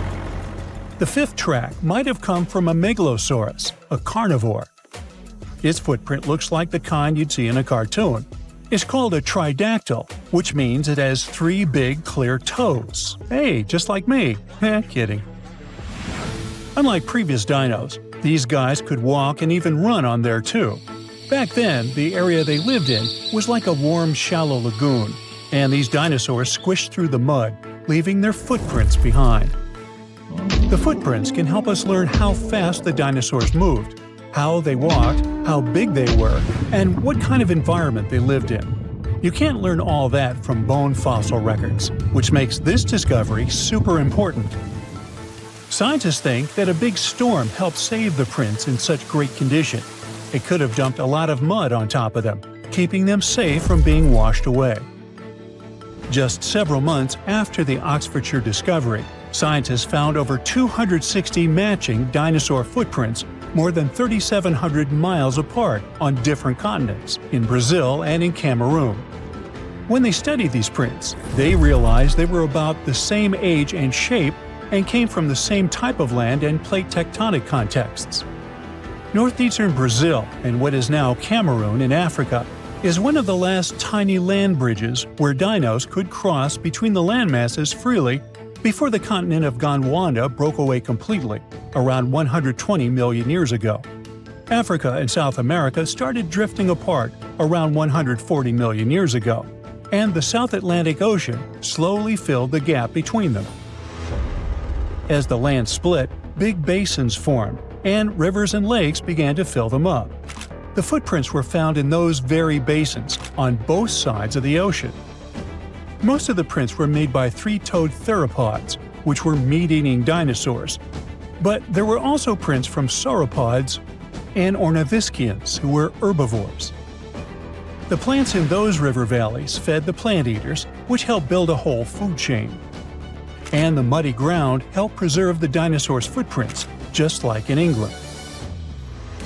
The 5th track might have come from a megalosaurus, a carnivore. Its footprint looks like the kind you'd see in a cartoon. It's called a tridactyl, which means it has 3 big, clear toes. Hey, just like me. Kidding. Unlike previous dinos, these guys could walk and even run on there too. Back then, the area they lived in was like a warm, shallow lagoon, and these dinosaurs squished through the mud, leaving their footprints behind. The footprints can help us learn how fast the dinosaurs moved, how they walked, how big they were, and what kind of environment they lived in. You can't learn all that from bone fossil records, which makes this discovery super important. Scientists think that a big storm helped save the prints in such great condition. It could have dumped a lot of mud on top of them, keeping them safe from being washed away. Just several months after the Oxfordshire discovery, scientists found over 260 matching dinosaur footprints more than 3,700 miles apart on different continents, in Brazil and in Cameroon. When they studied these prints, they realized they were about the same age and shape and came from the same type of land and plate tectonic contexts. Northeastern Brazil, and what is now Cameroon in Africa, is one of the last tiny land bridges where dinos could cross between the landmasses freely before the continent of Gondwana broke away completely, around 120 million years ago. Africa and South America started drifting apart around 140 million years ago, and the South Atlantic Ocean slowly filled the gap between them. As the land split, big basins formed, and rivers and lakes began to fill them up. The footprints were found in those very basins on both sides of the ocean. Most of the prints were made by three-toed theropods, which were meat-eating dinosaurs. But there were also prints from sauropods and ornithischians, who were herbivores. The plants in those river valleys fed the plant eaters, which helped build a whole food chain. And the muddy ground helped preserve the dinosaurs' footprints, just like in England.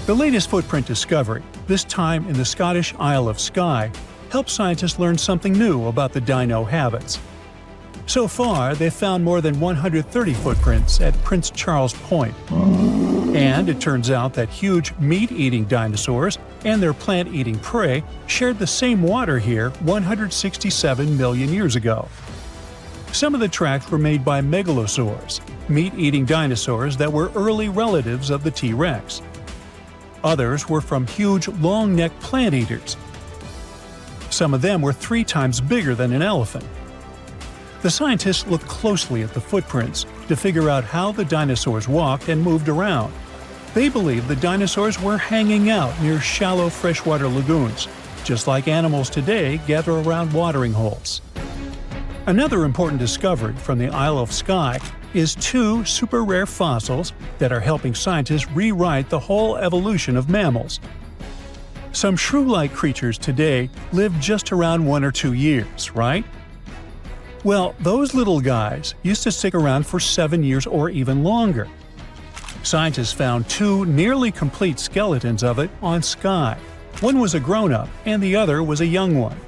The latest footprint discovery, this time in the Scottish Isle of Skye, helped scientists learn something new about the dino habits. So far, they've found more than 130 footprints at Prince Charles Point. And it turns out that huge meat-eating dinosaurs and their plant-eating prey shared the same water here 167 million years ago. Some of the tracks were made by megalosaurs, meat-eating dinosaurs that were early relatives of the T-Rex. Others were from huge long-necked plant eaters. Some of them were 3 times bigger than an elephant. The scientists looked closely at the footprints to figure out how the dinosaurs walked and moved around. They believe the dinosaurs were hanging out near shallow freshwater lagoons, just like animals today gather around watering holes. Another important discovery from the Isle of Skye is 2 super rare fossils that are helping scientists rewrite the whole evolution of mammals. Some shrew-like creatures today live just around 1 or 2 years, right? Well, those little guys used to stick around for 7 years or even longer. Scientists found 2 nearly complete skeletons of it on Skye. One was a grown-up and the other was a young one.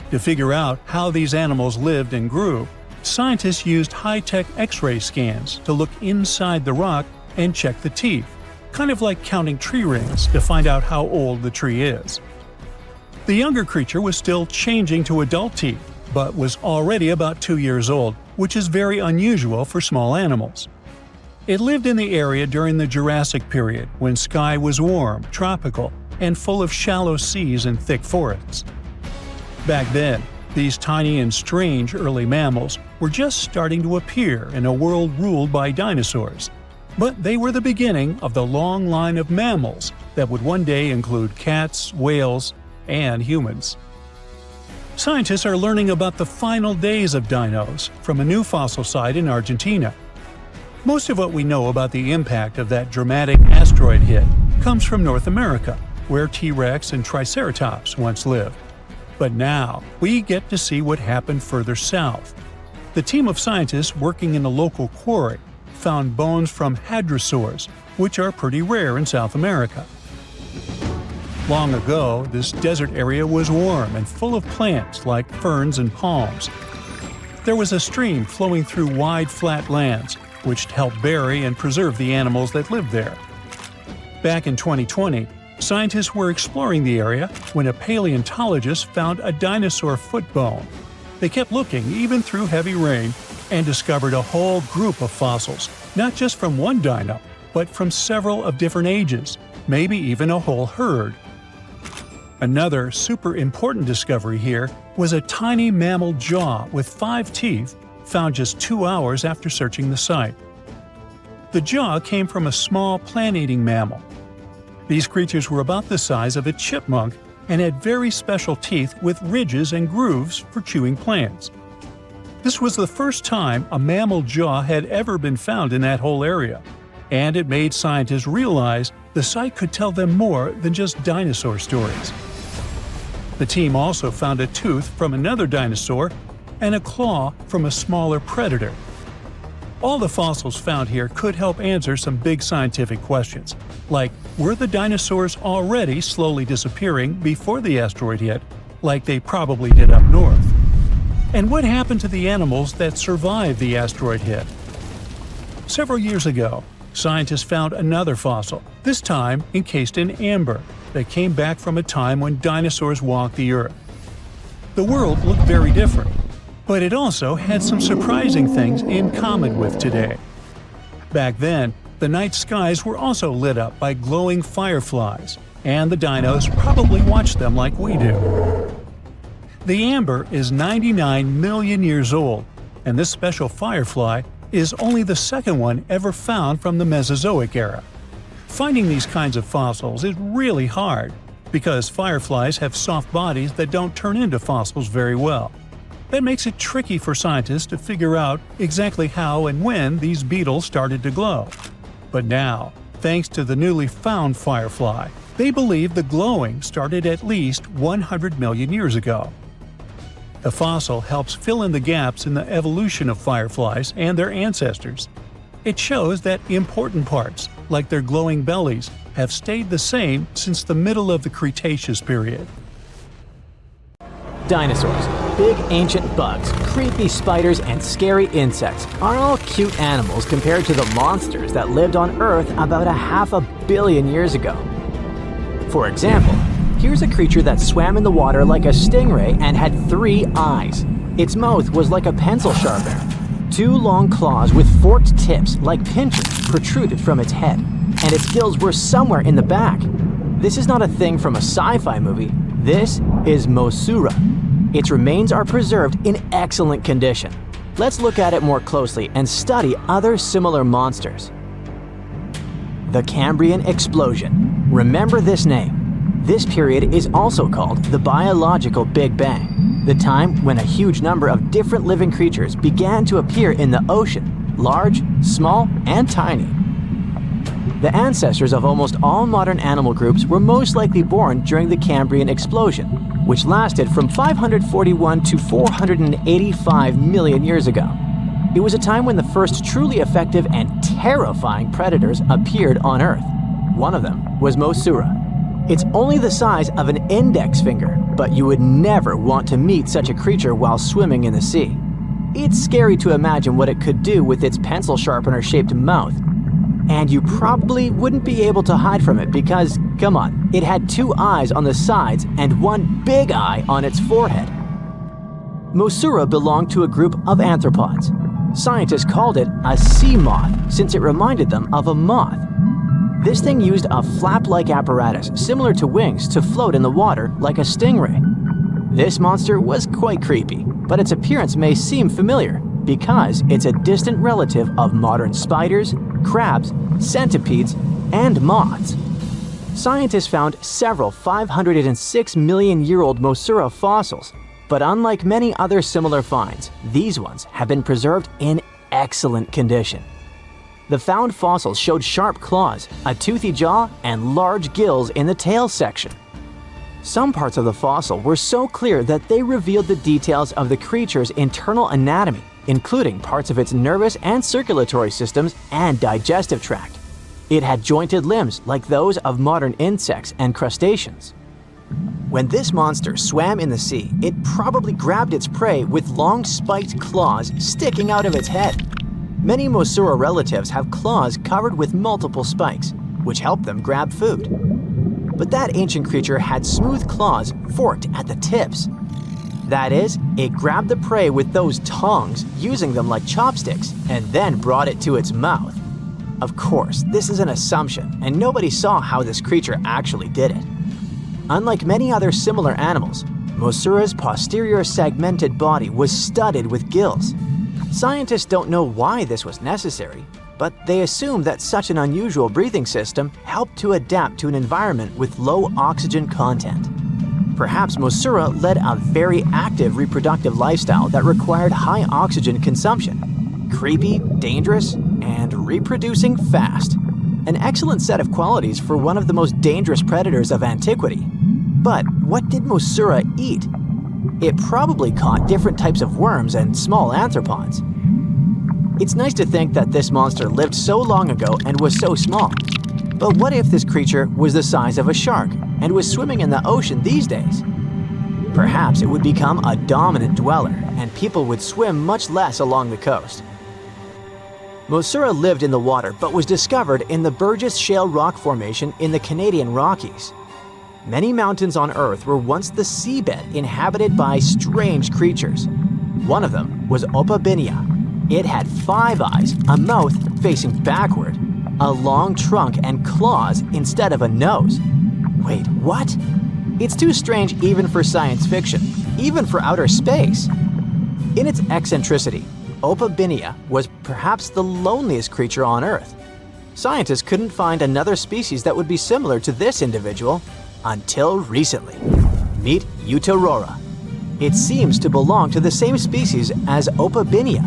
To figure out how these animals lived and grew, scientists used high-tech X-ray scans to look inside the rock and check the teeth, kind of like counting tree rings to find out how old the tree is. The younger creature was still changing to adult teeth, but was already about 2 years old, which is very unusual for small animals. It lived in the area during the Jurassic period, when Skye was warm, tropical, and full of shallow seas and thick forests. Back then, these tiny and strange early mammals were just starting to appear in a world ruled by dinosaurs. But they were the beginning of the long line of mammals that would one day include cats, whales, and humans. Scientists are learning about the final days of dinos from a new fossil site in Argentina. Most of what we know about the impact of that dramatic asteroid hit comes from North America, where T-Rex and Triceratops once lived. But now, we get to see what happened further south. The team of scientists working in a local quarry found bones from hadrosaurs, which are pretty rare in South America. Long ago, this desert area was warm and full of plants like ferns and palms. There was a stream flowing through wide flat lands, which helped bury and preserve the animals that lived there. Back in 2020, scientists were exploring the area when a paleontologist found a dinosaur foot bone. They kept looking even through heavy rain and discovered a whole group of fossils, not just from one dino, but from several of different ages, maybe even a whole herd. Another super important discovery here was a tiny mammal jaw with 5 teeth found just 2 hours after searching the site. The jaw came from a small plant-eating mammal. These creatures were about the size of a chipmunk and had very special teeth with ridges and grooves for chewing plants. This was the first time a mammal jaw had ever been found in that whole area, and it made scientists realize the site could tell them more than just dinosaur stories. The team also found a tooth from another dinosaur and a claw from a smaller predator. All the fossils found here could help answer some big scientific questions, like were the dinosaurs already slowly disappearing before the asteroid hit, like they probably did up north? And what happened to the animals that survived the asteroid hit? Several years ago, scientists found another fossil, this time encased in amber, that came back from a time when dinosaurs walked the earth. The world looked very different, but it also had some surprising things in common with today. Back then, the night skies were also lit up by glowing fireflies, and the dinos probably watched them like we do. The amber is 99 million years old, and this special firefly is only the second one ever found from the Mesozoic era. Finding these kinds of fossils is really hard, because fireflies have soft bodies that don't turn into fossils very well. That makes it tricky for scientists to figure out exactly how and when these beetles started to glow. But now, thanks to the newly found firefly, they believe the glowing started at least 100 million years ago. The fossil helps fill in the gaps in the evolution of fireflies and their ancestors. It shows that important parts, like their glowing bellies, have stayed the same since the middle of the Cretaceous period. Dinosaurs, big ancient bugs, creepy spiders, and scary insects are all cute animals compared to the monsters that lived on Earth about 500 million years ago. For example, here's a creature that swam in the water like a stingray and had 3 eyes. Its mouth was like a pencil sharpener. 2 long claws with forked tips like pincers protruded from its head, and its gills were somewhere in the back. This is not a thing from a sci-fi movie. This is Mosura. Its remains are preserved in excellent condition. Let's look at it more closely and study other similar monsters. The Cambrian Explosion. Remember this name. This period is also called the biological Big Bang, the time when a huge number of different living creatures began to appear in the ocean, large, small, and tiny. The ancestors of almost all modern animal groups were most likely born during the Cambrian Explosion, which lasted from 541 to 485 million years ago. It was a time when the first truly effective and terrifying predators appeared on Earth. One of them was Mosura. It's only the size of an index finger, but you would never want to meet such a creature while swimming in the sea. It's scary to imagine what it could do with its pencil sharpener-shaped mouth. And you probably wouldn't be able to hide from it because, come on, it had 2 eyes on the sides and 1 big eye on its forehead. Mosura belonged to a group of arthropods. Scientists called it a sea moth since it reminded them of a moth. This thing used a flap-like apparatus similar to wings to float in the water like a stingray. This monster was quite creepy, but its appearance may seem familiar because it's a distant relative of modern spiders, crabs, centipedes, and moths. Scientists found several 506 million-year-old Mosura fossils, but unlike many other similar finds, these ones have been preserved in excellent condition. The found fossils showed sharp claws, a toothy jaw, and large gills in the tail section. Some parts of the fossil were so clear that they revealed the details of the creature's internal anatomy, including parts of its nervous and circulatory systems and digestive tract. It had jointed limbs like those of modern insects and crustaceans. When this monster swam in the sea, it probably grabbed its prey with long spiked claws sticking out of its head. Many Mosura relatives have claws covered with multiple spikes, which help them grab food. But that ancient creature had smooth claws forked at the tips. That is, it grabbed the prey with those tongs, using them like chopsticks, and then brought it to its mouth. Of course, this is an assumption, and nobody saw how this creature actually did it. Unlike many other similar animals, Mosura's posterior segmented body was studded with gills. Scientists don't know why this was necessary, but they assume that such an unusual breathing system helped to adapt to an environment with low oxygen content. Perhaps Mosura led a very active reproductive lifestyle that required high oxygen consumption. Creepy, dangerous, and reproducing fast. An excellent set of qualities for one of the most dangerous predators of antiquity. But what did Mosura eat? It probably caught different types of worms and small arthropods. It's nice to think that this monster lived so long ago and was so small. But what if this creature was the size of a shark and was swimming in the ocean these days? Perhaps it would become a dominant dweller and people would swim much less along the coast. Mosura lived in the water but was discovered in the Burgess Shale rock formation in the Canadian Rockies. Many mountains on Earth were once the seabed inhabited by strange creatures. One of them was Opabinia. It had 5 eyes, a mouth facing backward, a long trunk and claws instead of a nose. Wait, what? It's too strange even for science fiction, even for outer space. In its eccentricity, Opabinia was perhaps the loneliest creature on Earth. Scientists couldn't find another species that would be similar to this individual until recently. Meet Utaurora. It seems to belong to the same species as Opabinia.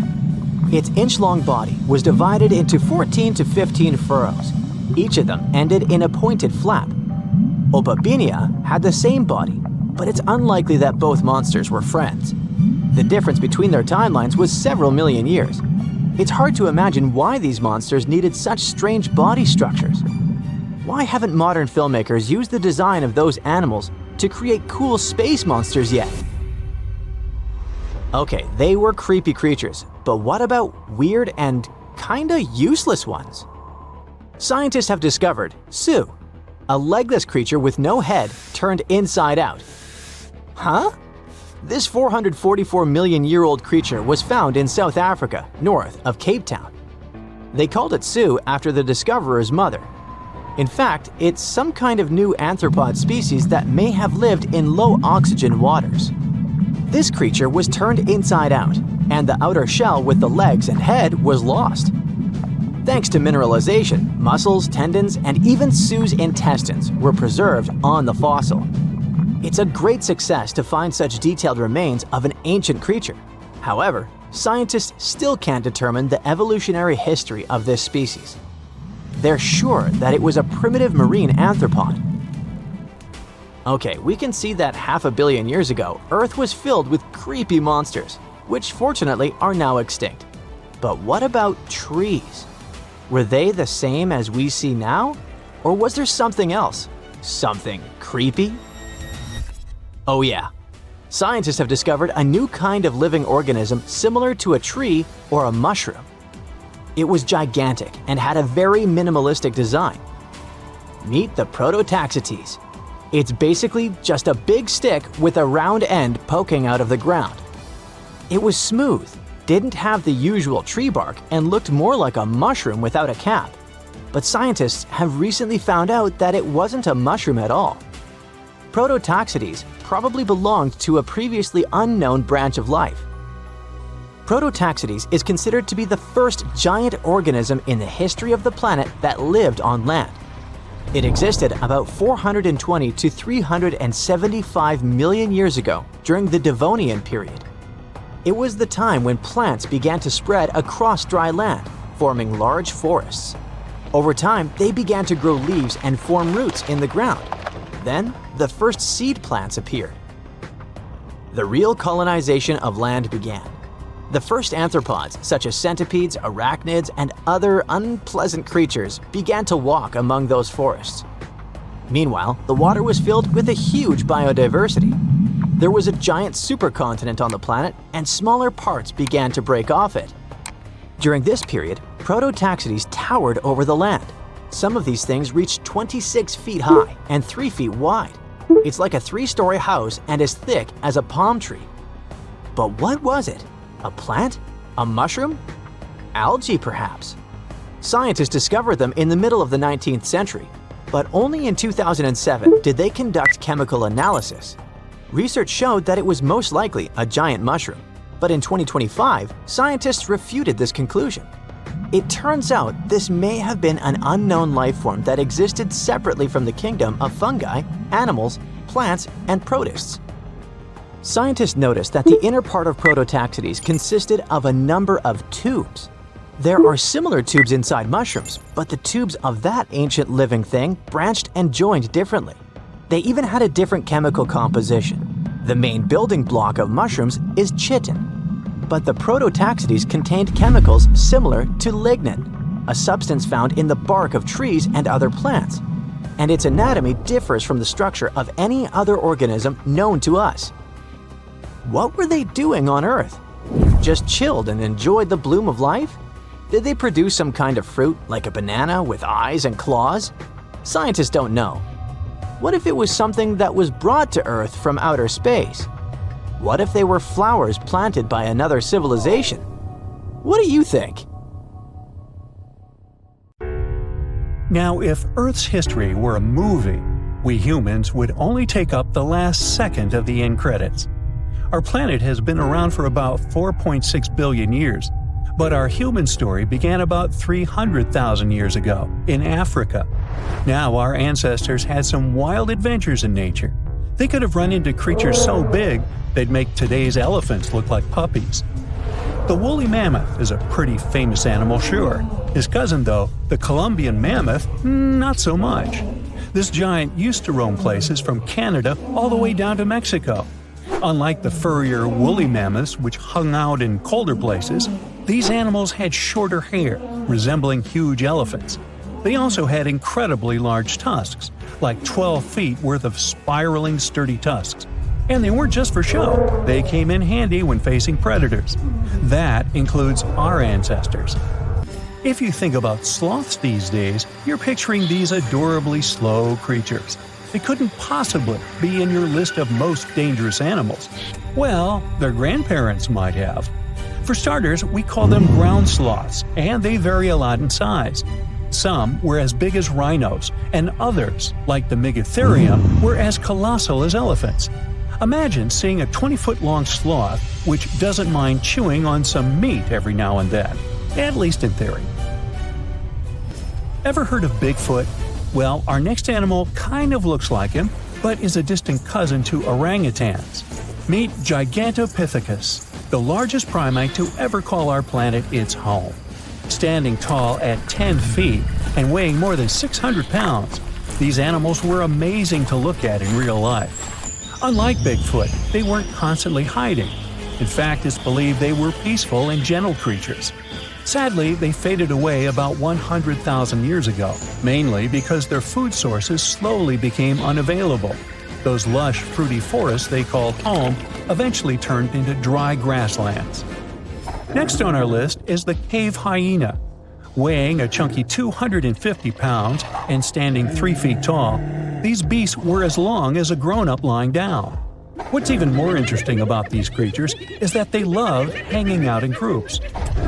Its inch-long body was divided into 14 to 15 furrows. Each of them ended in a pointed flap. Opabinia had the same body, but it's unlikely that both monsters were friends. The difference between their timelines was several million years. It's hard to imagine why these monsters needed such strange body structures. Why haven't modern filmmakers used the design of those animals to create cool space monsters yet? Okay, they were creepy creatures, but what about weird and kinda useless ones? Scientists have discovered Su, a legless creature with no head turned inside out. Huh? This 444 million year old creature was found in South Africa, north of Cape Town. They called it Su after the discoverer's mother. In fact, it's some kind of new arthropod species that may have lived in low oxygen waters. This creature was turned inside out, and the outer shell with the legs and head was lost. Thanks to mineralization, muscles, tendons, and even Su's intestines were preserved on the fossil. It's a great success to find such detailed remains of an ancient creature. However, scientists still can't determine the evolutionary history of this species. They're sure that it was a primitive marine arthropod. Okay, we can see that 500 million years ago, Earth was filled with creepy monsters, which fortunately are now extinct. But what about trees? Were they the same as we see now? Or was there something else? Something creepy? Oh yeah. Scientists have discovered a new kind of living organism similar to a tree or a mushroom. It was gigantic and had a very minimalistic design. Meet the Prototaxites. It's basically just a big stick with a round end poking out of the ground. It was smooth, didn't have the usual tree bark, and looked more like a mushroom without a cap. But scientists have recently found out that it wasn't a mushroom at all. Prototaxites probably belonged to a previously unknown branch of life. Prototaxites is considered to be the first giant organism in the history of the planet that lived on land. It existed about 420 to 375 million years ago during the Devonian period. It was the time when plants began to spread across dry land, forming large forests. Over time, they began to grow leaves and form roots in the ground. Then, the first seed plants appeared. The real colonization of land began. The first arthropods, such as centipedes, arachnids, and other unpleasant creatures, began to walk among those forests. Meanwhile, the water was filled with a huge biodiversity. There was a giant supercontinent on the planet, and smaller parts began to break off it. During this period, Prototaxites towered over the land. Some of these things reached 26 feet high and 3 feet wide. It's like a 3-story house and as thick as a palm tree. But what was it? A plant? A mushroom? Algae, perhaps? Scientists discovered them in the middle of the 19th century, but only in 2007 did they conduct chemical analysis. Research showed that it was most likely a giant mushroom, but in 2025, scientists refuted this conclusion. It turns out this may have been an unknown life form that existed separately from the kingdom of fungi, animals, plants, and protists. Scientists noticed that the inner part of Prototaxites consisted of a number of tubes. There are similar tubes inside mushrooms, but the tubes of that ancient living thing branched and joined differently. They even had a different chemical composition. The main building block of mushrooms is chitin, but the Prototaxites contained chemicals similar to lignin, a substance found in the bark of trees and other plants, and its anatomy differs from the structure of any other organism known to us. What were they doing on Earth? Just chilled and enjoyed the bloom of life? Did they produce some kind of fruit, like a banana with eyes and claws? Scientists don't know. What if it was something that was brought to Earth from outer space? What if they were flowers planted by another civilization? What do you think? Now, if Earth's history were a movie, we humans would only take up the last second of the end credits. Our planet has been around for about 4.6 billion years, but our human story began about 300,000 years ago in Africa. Now, our ancestors had some wild adventures in nature. They could have run into creatures so big they'd make today's elephants look like puppies. The woolly mammoth is a pretty famous animal, sure. His cousin, though, the Columbian mammoth, not so much. This giant used to roam places from Canada all the way down to Mexico. Unlike the furrier woolly mammoths, which hung out in colder places, these animals had shorter hair, resembling huge elephants. They also had incredibly large tusks, like 12 feet worth of spiraling, sturdy tusks. And they weren't just for show, they came in handy when facing predators. That includes our ancestors. If you think about sloths these days, you're picturing these adorably slow creatures. They couldn't possibly be in your list of most dangerous animals. Well, their grandparents might have. For starters, we call them ground sloths, and they vary a lot in size. Some were as big as rhinos, and others, like the Megatherium, were as colossal as elephants. Imagine seeing a 20-foot-long sloth which doesn't mind chewing on some meat every now and then, at least in theory. Ever heard of Bigfoot? Well, our next animal kind of looks like him, but is a distant cousin to orangutans. Meet Gigantopithecus, the largest primate to ever call our planet its home. Standing tall at 10 feet and weighing more than 600 pounds, these animals were amazing to look at in real life. Unlike Bigfoot, they weren't constantly hiding. In fact, it's believed they were peaceful and gentle creatures. Sadly, they faded away about 100,000 years ago, mainly because their food sources slowly became unavailable. Those lush, fruity forests they called home eventually turned into dry grasslands. Next on our list is the cave hyena. Weighing a chunky 250 pounds and standing 3 feet tall, these beasts were as long as a grown-up lying down. What's even more interesting about these creatures is that they love hanging out in groups.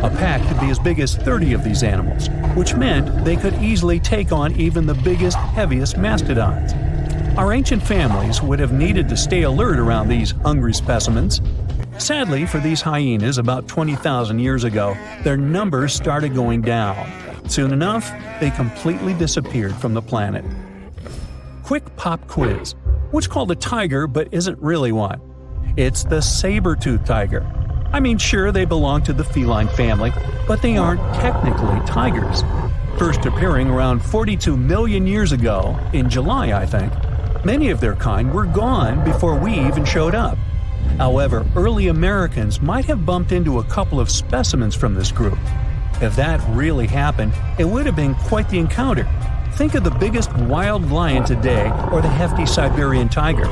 A pack could be as big as 30 of these animals, which meant they could easily take on even the biggest, heaviest mastodons. Our ancient families would have needed to stay alert around these hungry specimens. Sadly, for these hyenas about 20,000 years ago, their numbers started going down. Soon enough, they completely disappeared from the planet. Quick pop quiz. What's called a tiger but isn't really one? It's the saber-toothed tiger. I mean, sure, they belong to the feline family, but they aren't technically tigers. First appearing around 42 million years ago, in July, I think, many of their kind were gone before we even showed up. However, early Americans might have bumped into a couple of specimens from this group. If that really happened, it would have been quite the encounter. Think of the biggest wild lion today or the hefty Siberian tiger.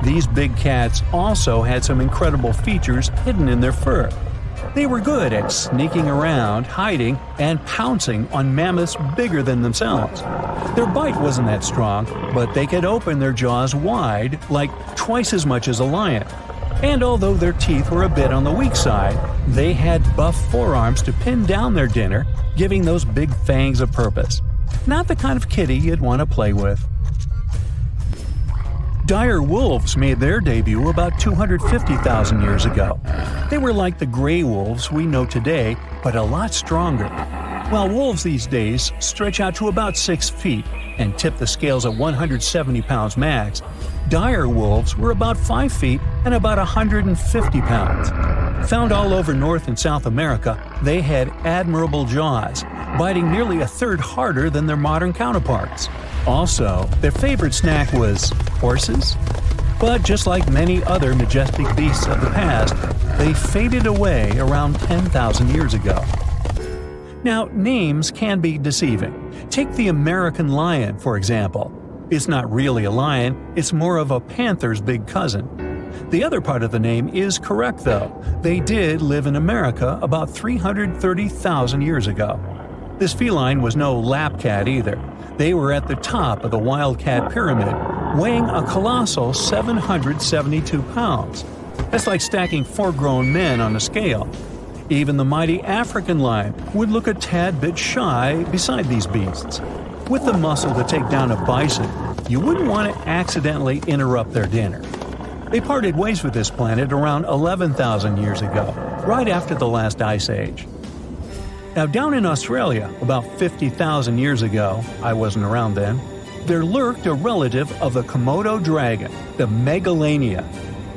These big cats also had some incredible features hidden in their fur. They were good at sneaking around, hiding, and pouncing on mammoths bigger than themselves. Their bite wasn't that strong, but they could open their jaws wide, like twice as much as a lion. And although their teeth were a bit on the weak side, they had buff forearms to pin down their dinner, giving those big fangs a purpose. Not the kind of kitty you'd want to play with. Dire wolves made their debut about 250,000 years ago. They were like the gray wolves we know today, but a lot stronger. While wolves these days stretch out to about 6 feet and tip the scales at 170 pounds max, dire wolves were about 5 feet and about 150 pounds. Found all over North and South America, they had admirable jaws, biting nearly a third harder than their modern counterparts. Also, their favorite snack was horses. But just like many other majestic beasts of the past, they faded away around 10,000 years ago. Now, names can be deceiving. Take the American lion, for example. It's not really a lion, it's more of a panther's big cousin. The other part of the name is correct, though. They did live in America about 330,000 years ago. This feline was no lap cat either. They were at the top of the wildcat pyramid, weighing a colossal 772 pounds. That's like stacking 4 grown men on a scale. Even the mighty African lion would look a tad bit shy beside these beasts. With the muscle to take down a bison, you wouldn't want to accidentally interrupt their dinner. They parted ways with this planet around 11,000 years ago, right after the last ice age. Now, down in Australia, about 50,000 years ago, I wasn't around then, there lurked a relative of the Komodo dragon, the Megalania.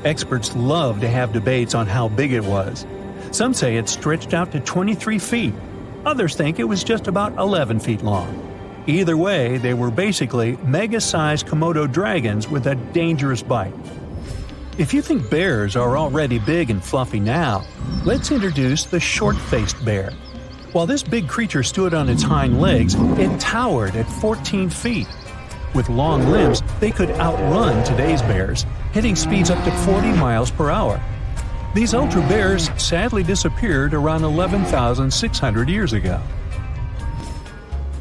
Experts love to have debates on how big it was. Some say it stretched out to 23 feet. Others think it was just about 11 feet long. Either way, they were basically mega-sized Komodo dragons with a dangerous bite. If you think bears are already big and fluffy now, let's introduce the short-faced bear. While this big creature stood on its hind legs, it towered at 14 feet. With long limbs, they could outrun today's bears, hitting speeds up to 40 miles per hour. These ultra bears sadly disappeared around 11,600 years ago.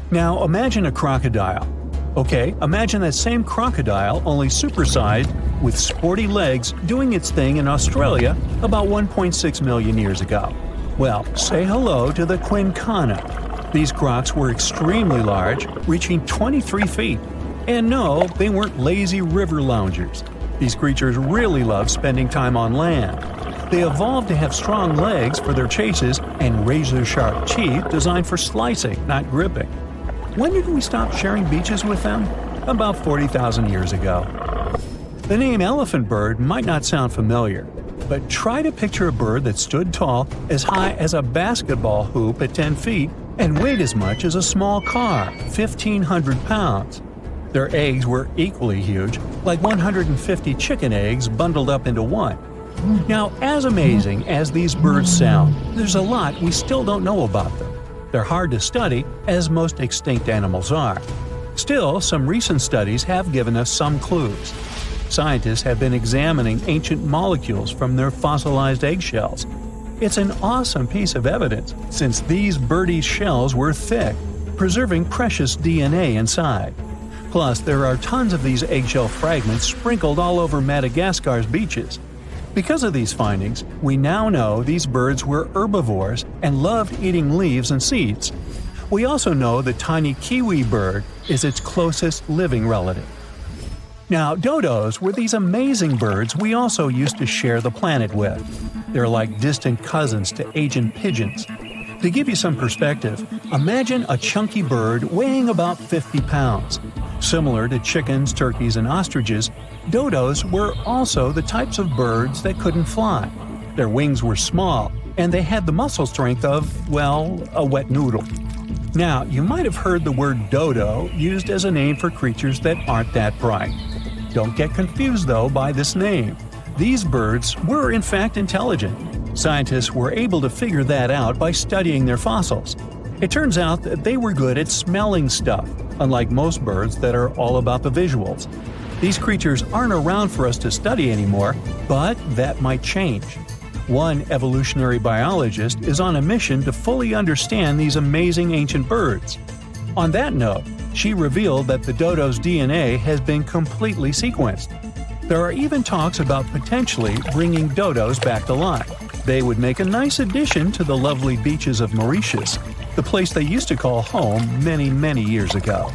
Now imagine a crocodile. Okay, imagine that same crocodile, only supersized, with sporty legs, doing its thing in Australia about 1.6 million years ago. Well, say hello to the quincana. These crocs were extremely large, reaching 23 feet. And no, they weren't lazy river loungers. These creatures really love spending time on land. They evolved to have strong legs for their chases and razor-sharp teeth designed for slicing, not gripping. When did we stop sharing beaches with them? About 40,000 years ago. The name elephant bird might not sound familiar, but try to picture a bird that stood tall, as high as a basketball hoop at 10 feet, and weighed as much as a small car, 1,500 pounds. Their eggs were equally huge, like 150 chicken eggs bundled up into one. Now, as amazing as these birds sound, there's a lot we still don't know about them. They're hard to study, as most extinct animals are. Still, some recent studies have given us some clues. Scientists have been examining ancient molecules from their fossilized eggshells. It's an awesome piece of evidence, since these birdie shells were thick, preserving precious DNA inside. Plus, there are tons of these eggshell fragments sprinkled all over Madagascar's beaches. Because of these findings, we now know these birds were herbivores and loved eating leaves and seeds. We also know the tiny kiwi bird is its closest living relative. Now, dodos were these amazing birds we also used to share the planet with. They're like distant cousins to Asian pigeons. To give you some perspective, imagine a chunky bird weighing about 50 pounds. Similar to chickens, turkeys, and ostriches, dodos were also the types of birds that couldn't fly. Their wings were small, and they had the muscle strength of, well, a wet noodle. Now, you might have heard the word dodo used as a name for creatures that aren't that bright. Don't get confused, though, by this name. These birds were in fact intelligent. Scientists were able to figure that out by studying their fossils. It turns out that they were good at smelling stuff, unlike most birds that are all about the visuals. These creatures aren't around for us to study anymore, but that might change. One evolutionary biologist is on a mission to fully understand these amazing ancient birds. On that note, she revealed that the dodo's DNA has been completely sequenced. There are even talks about potentially bringing dodos back to life. They would make a nice addition to the lovely beaches of Mauritius, the place they used to call home many, many years ago.